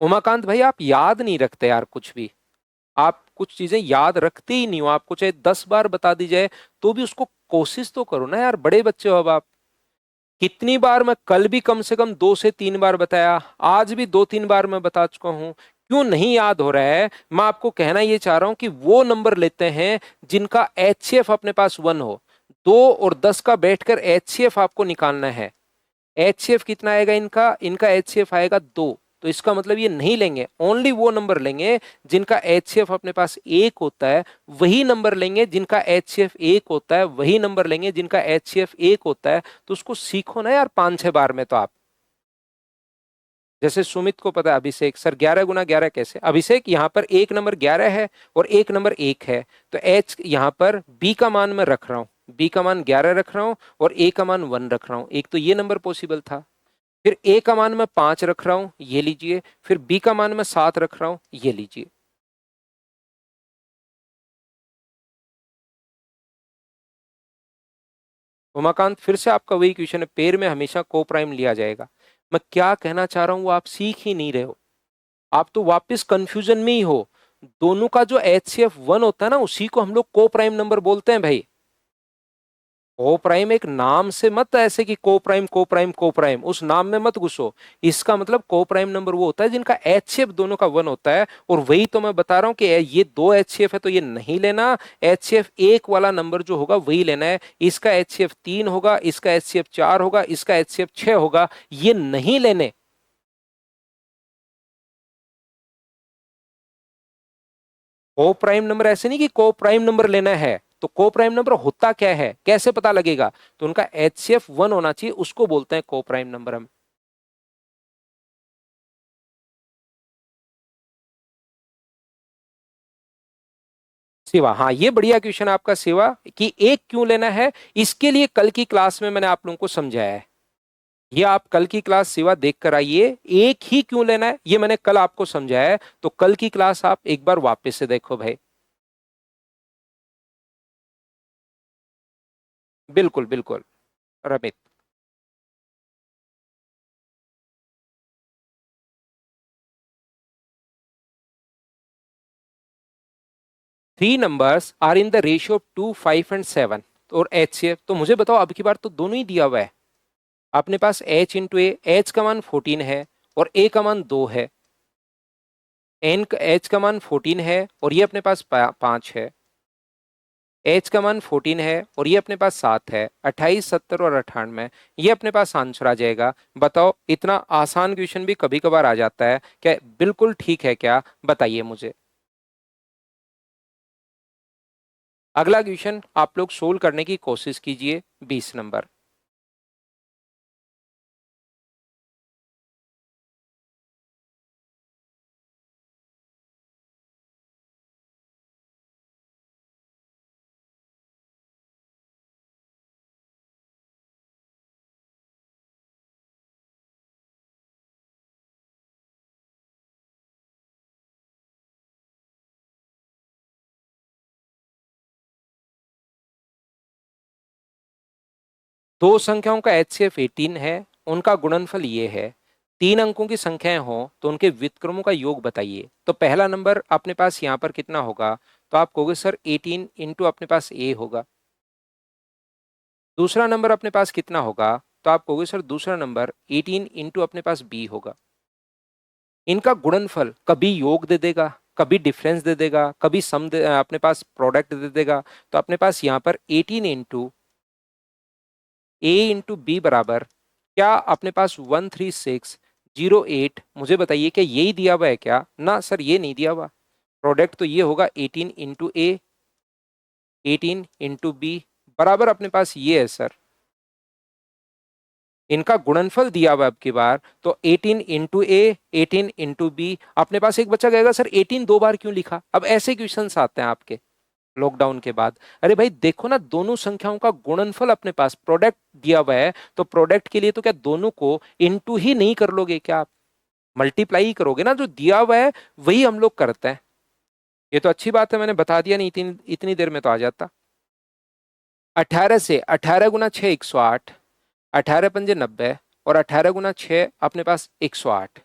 उमाकांत भाई, आप याद नहीं रखते यार कुछ भी, आप कुछ चीजें याद रखते ही नहीं हो, आपको चाहे 10 बार बता दी जाए तो भी उसको कोशिश तो करो ना यार, बड़े बच्चे हो अब आप। कितनी बार मैं कल भी कम से कम 2 से 3 बार बताया, आज भी 2-3 बार मैं बता चुका हूं, क्यों नहीं याद हो रहा है। मैं आपको कहना ये चाह रहा हूं कि वो नंबर लेते हैं जिनका एचसीएफ अपने पास 1 हो। 2 और 10 का बैठकर एचसीएफ आपको निकालना है। एचसीएफ कितना आएगा इनका, इनका एचसीएफ आएगा 2, तो इसका मतलब ये नहीं लेंगे, ओनली वो नंबर लेंगे जिनका एचसीएफ अपने पास 1 होता है, वही नंबर लेंगे जिनका एचसीएफ 1 होता है, वही नंबर लेंगे जिनका एचसीएफ 1 होता है। तो उसको सीखो ना यार 5-6 बार में तो आप। जैसे सुमित को पता है, अभिषेक सर 11 गुना 11 कैसे, अभिषेक यहाँ पर एक नंबर 11 है और एक नंबर 1 है, तो एच यहाँ पर बी का मान मैं रख रहा हूँ, बी का मान 11 रख रहा हूँ और ए का मान 1 रख रहा हूँ। एक तो ये नंबर पॉसिबल था, फिर ए का मान मैं 5 रख रहा हूं, ये लीजिए, फिर बी का मान मैं 7 रख रहा हूं, ये लीजिए। उमाकांत, फिर से आपका वही क्वेश्चन है, पेयर में हमेशा को प्राइम लिया जाएगा। मैं क्या कहना चाह रहा हूं वो आप सीख ही नहीं रहे हो, आप तो वापस कंफ्यूजन में ही हो। दोनों का जो HCF 1 होता है ना, उसी को हम लोग को प्राइम नंबर बोलते हैं भाई। को प्राइम एक नाम से मत ऐसे कि को प्राइम को प्राइम को प्राइम, उस नाम में मत घुसो। इसका मतलब को प्राइम नंबर वो होता है जिनका HCF दोनों का 1 होता है, और वही तो मैं बता रहा हूं कि ये 2 HCF है तो ये नहीं लेना, HCF 1 वाला नंबर जो होगा वही लेना है। इसका HCF 3 होगा, इसका HCF 4 होगा, इसका HCF 6 होगा, ये नहीं लेने। को प्राइम नंबर ऐसे नहीं कि को प्राइम नंबर लेना है, तो को प्राइम नंबर होता क्या है, कैसे पता लगेगा, तो उनका HCF 1 होना चाहिए, उसको बोलते हैं को प्राइम नंबर हम। सेवा, हाँ ये बढ़िया क्वेश्चन आपका सेवा, कि एक क्यों लेना है, इसके लिए कल की क्लास में मैंने आप लोगों को समझाया है। ये आप कल की क्लास सेवा देख कर आइए, एक ही क्यों लेना है ये मैंने कल आपको समझाया है, तो कल की क्लास आप एक बार वापस से देखो भाई। बिल्कुल बिल्कुल Ramit. 3 numbers are in the ratio of 2, 5 and 7 और HCF, तो मुझे बताओ अब की बार तो दोनों ही दिया हुआ है अपने पास, H×A, H का मान 14 है और A का मान 2 है, H का मान 14 है और ये अपने पास 5 है, H का मान 14 है और ये अपने पास 7 है, 28, 70 और 98, ये अपने पास आंसर आ जाएगा। बताओ, इतना आसान क्वेश्चन भी कभी कभार आ जाता है क्या, बिल्कुल ठीक है क्या, बताइए मुझे। अगला क्वेश्चन आप लोग सोल्व करने की कोशिश कीजिए, 20 नंबर। दो संख्याओं का HCF 18 है, उनका गुणनफल ये है। 3 अंकों की संख्याएं हो तो उनके व्युत्क्रमों का योग बताइए। तो पहला नंबर अपने पास यहाँ पर कितना होगा, तो आप कहोगे सर 18 इंटू अपने पास A होगा। दूसरा नंबर अपने पास कितना होगा, तो आप कहोगे सर दूसरा नंबर 18 इंटू अपने पास b होगा। इनका गुणनफल कभी योग दे देगा, कभी डिफरेंस दे देगा, कभी सम अपने पास प्रोडक्ट दे देगा। तो अपने पास यहाँ पर 18 इंटू a इंटू बी बराबर क्या अपने पास 13608। मुझे बताइए क्या यही दिया हुआ है क्या? ना सर, ये नहीं दिया हुआ। प्रोडक्ट तो ये होगा 18 इंटू ए 18 इंटू बी बराबर अपने पास ये है सर। इनका गुणनफल दिया हुआ अब की बार तो 18 इंटू ए 18 इंटू बी। अपने पास एक बच्चा कहेगा सर 18 दो बार क्यों लिखा? अब ऐसे क्वेश्चंस आते हैं आपके लॉकडाउन के बाद। अरे भाई देखो ना, दोनों संख्याओं का गुणनफल अपने पास प्रोडक्ट दिया हुआ है, तो प्रोडक्ट के लिए तो क्या दोनों को इंटू ही नहीं कर लोगे क्या? आप मल्टीप्लाई ही करोगे ना, जो दिया हुआ है वही हम लोग करते हैं। ये तो अच्छी बात है, मैंने बता दिया, नहीं इतनी इतनी देर में तो आ जाता। 18 से 18 गुना 6 108, 18 पंजे 90 और 18 गुना 6 अपने पास 108।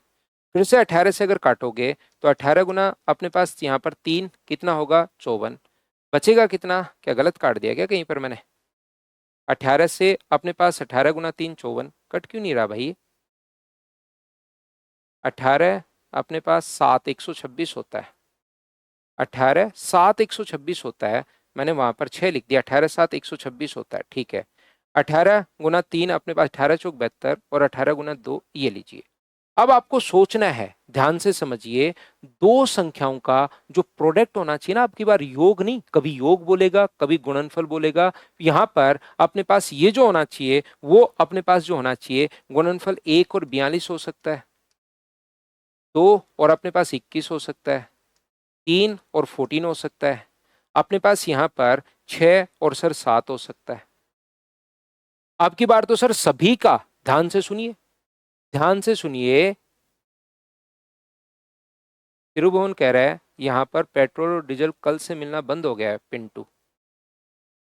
फिर से 18 से अगर काटोगे तो 18 गुना अपने पास यहाँ पर 3 कितना होगा 54। बचेगा कितना? क्या गलत काट दिया क्या कहीं पर मैंने? 18 से अपने पास 18 गुना 3 54, कट क्यों नहीं रहा भाई? 18 अपने पास 7 126 होता है। 18 7 126 होता है, मैंने वहां पर 6 लिख दिया। 18 7 126 होता है, ठीक है। 18 गुना 3 अपने पास 18 चौक 72 और 18 गुना 2 ये लीजिए। अब आपको सोचना है, ध्यान से समझिए, दो संख्याओं का जो प्रोडक्ट होना चाहिए ना, आपकी बार योग नहीं, कभी योग बोलेगा कभी गुणनफल बोलेगा। यहां पर अपने पास ये जो होना चाहिए वो अपने पास जो होना चाहिए गुणनफल 1 और 42 हो सकता है, 2 और अपने पास 21 हो सकता है, 3 और 14 हो सकता है, अपने पास यहां पर 6 और सर 7 हो सकता है। आपकी बार तो सर सभी का, ध्यान से सुनिए, ध्यान से सुनिए। तिरुभुवन कह रहा है यहाँ पर पेट्रोल और डीजल कल से मिलना बंद हो गया है। पिंटू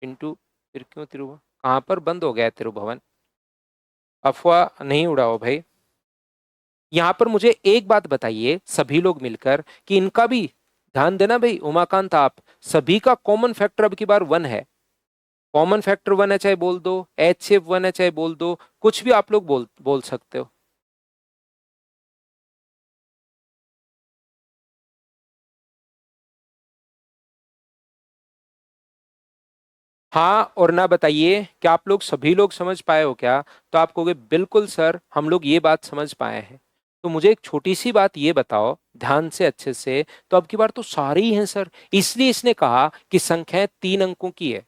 पिंटू फिर क्यों तिरुभुवन, कहाँ पर बंद हो गया है तिरुभुवन? अफवाह नहीं उड़ाओ भाई। यहाँ पर मुझे एक बात बताइए सभी लोग मिलकर कि इनका भी ध्यान देना भाई। उमाकांत, आप सभी का कॉमन फैक्टर अब की बार 1 है। कॉमन फैक्टर 1 है, चाहे बोल दो HCF 1 है, चाहे बोल दो कुछ भी आप लोग बोल सकते हो। हाँ और ना बताइए क्या आप लोग सभी लोग समझ पाए हो क्या? तो आप कहोगे बिल्कुल सर हम लोग ये बात समझ पाए हैं। तो मुझे एक छोटी सी बात ये बताओ ध्यान से अच्छे से, तो अब की बार तो सारे ही हैं सर, इसलिए इसने कहा कि संख्या 3 अंकों की है।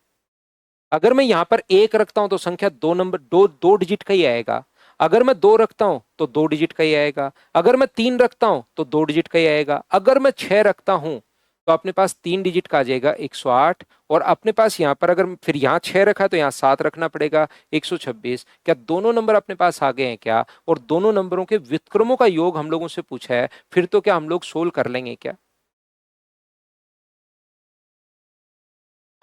अगर मैं यहां पर 1 रखता हूं तो संख्या 2 नंबर दो डिजिट का ही आएगा। अगर मैं 2 रखता हूं तो 2 डिजिट का ही आएगा। अगर मैं 3 रखता हूं तो 2 डिजिट का ही आएगा। अगर मैं 6 रखता हूं तो अपने पास 3 डिजिट का आ जाएगा 108। और अपने पास यहाँ पर अगर फिर यहाँ 6 रखा है तो यहाँ 7 रखना पड़ेगा 126। क्या दोनों नंबर अपने पास आ गए हैं क्या? और दोनों नंबरों के व्युत्क्रमों का योग हम लोगों से पूछा है, फिर तो क्या हम लोग सोल्व कर लेंगे क्या?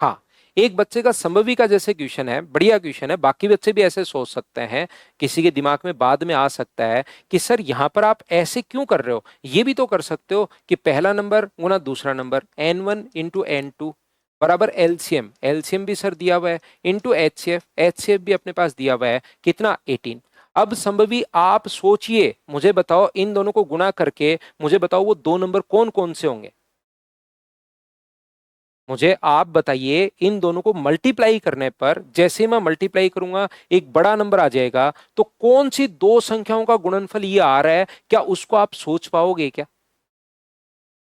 हाँ, एक बच्चे का संभवी का जैसे क्वेश्चन है, बढ़िया क्वेश्चन है, बाकी बच्चे भी ऐसे सोच सकते हैं। किसी के दिमाग में बाद में आ सकता है कि सर यहाँ पर आप ऐसे क्यों कर रहे हो? ये भी तो कर सकते हो कि पहला नंबर गुना दूसरा नंबर n1 इंटू n2 बराबर एलसीएम, एलसीएम भी सर दिया हुआ है, इंटू एचसीएफ, एचसीएफ भी अपने पास दिया हुआ है कितना 18। अब संभवी आप सोचिए, मुझे बताओ इन दोनों को गुणा करके मुझे बताओ वो दो नंबर कौन कौन से होंगे? मुझे आप बताइए इन दोनों को मल्टीप्लाई करने पर, जैसे मैं मल्टीप्लाई करूंगा एक बड़ा नंबर आ जाएगा, तो कौन सी दो संख्याओं का गुणनफल ये आ रहा है, क्या उसको आप सोच पाओगे क्या?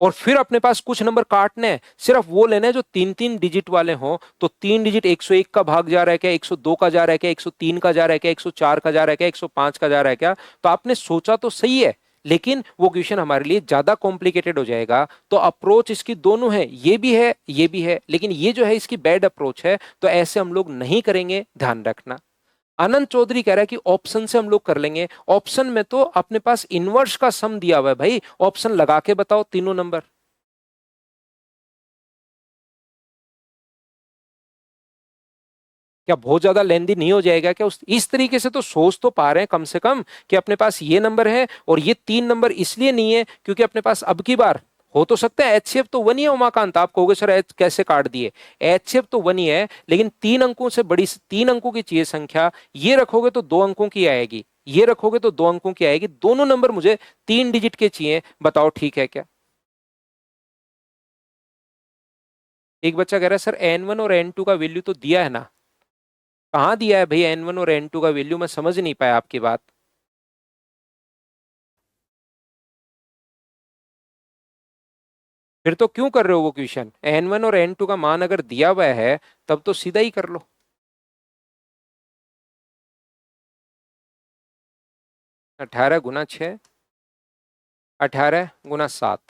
और फिर अपने पास कुछ नंबर काटने हैं, सिर्फ वो लेने हैं जो 3 3 डिजिट वाले हों। तो 3 डिजिट 101 का भाग जा रहा है क्या, 102 का जा रहा है क्या, 103 का जा रहा है क्या, 104 का जा रहा है क्या, 105 का जा रहा है क्या? तो आपने सोचा तो सही है, लेकिन वो क्वेश्चन हमारे लिए ज्यादा कॉम्प्लिकेटेड हो जाएगा। तो अप्रोच इसकी दोनों है, ये भी है ये भी है, लेकिन ये जो है इसकी बैड अप्रोच है, तो ऐसे हम लोग नहीं करेंगे, ध्यान रखना। आनंद चौधरी कह रहा है कि ऑप्शन से हम लोग कर लेंगे। ऑप्शन में तो अपने पास इनवर्स का सम दिया हुआ है भाई, ऑप्शन लगा के बताओ तीनों नंबर। क्या बहुत ज्यादा लेंदी नहीं हो जाएगा क्या? उस इस तरीके से तो सोच तो पा रहे हैं कम से कम कि अपने पास ये नंबर है और ये 3 नंबर इसलिए नहीं है क्योंकि अपने पास अब की बार हो तो सकता है एचसीएफ तो वन ही है उमाकांत, आप कहोगे सर एच कैसे काट दिए, एचसीएफ तो वन ही है, लेकिन 3 अंकों से बड़ी, 3 अंकों की चाहिए संख्या, ये रखोगे तो 2 अंकों की आएगी, ये रखोगे तो 2 अंकों की आएगी, दोनों नंबर मुझे 3 डिजिट के चाहिए, बताओ ठीक है क्या? एक बच्चा कह रहा है सर N1 और N2 का वैल्यू तो दिया है ना, कहाँ दिया है भाई N1 और N2 का वैल्यू, मैं समझ नहीं पाया आपकी बात। फिर तो क्यों कर रहे हो वो क्वेश्चन, N1 और N2 का मान अगर दिया हुआ है तब तो सीधा ही कर लो। 18 × 6, 18 × 7,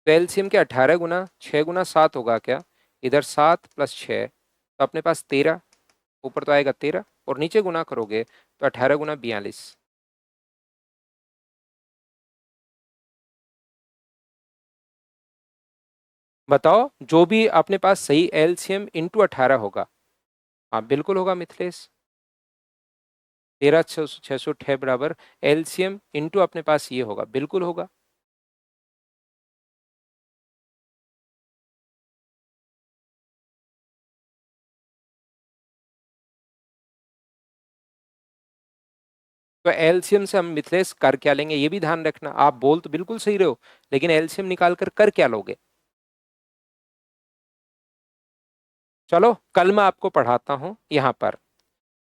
तो एलसीएम के 18 × 6 × 7 होगा क्या, इधर 7 + 6, तो अपने पास 13, ऊपर तो आएगा 13, और नीचे गुना करोगे तो 18 × 42। बताओ जो भी अपने पास सही एलसीएम इंटू 18 होगा। हाँ बिल्कुल होगा मिथिलेश, 13 606 बराबर एलसीएम इंटू अपने पास ये होगा, बिल्कुल होगा। तो एलसीएम से हम मिथिलेश कर क्या लेंगे, ये भी ध्यान रखना, आप बोल तो बिल्कुल सही रहे हो, लेकिन एलसीएम निकाल कर क्या लोगे? चलो कल मैं आपको पढ़ाता हूं यहाँ पर।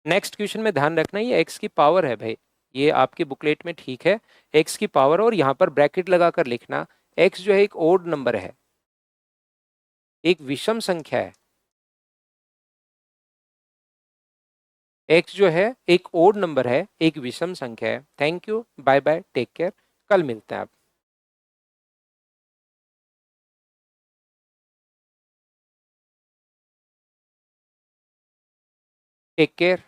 नेक्स्ट क्वेश्चन में ध्यान रखना, ये एक्स की पावर है भाई, ये आपकी बुकलेट में ठीक है, एक्स की पावर, और यहाँ पर ब्रैकेट लगाकर लिखना, एक्स जो है एक ओड नंबर है, एक विषम संख्या है, एक्स जो है एक ओड नंबर है, एक विषम संख्या है। Thank you, bye bye, take care, कल मिलते हैं आप। Take care.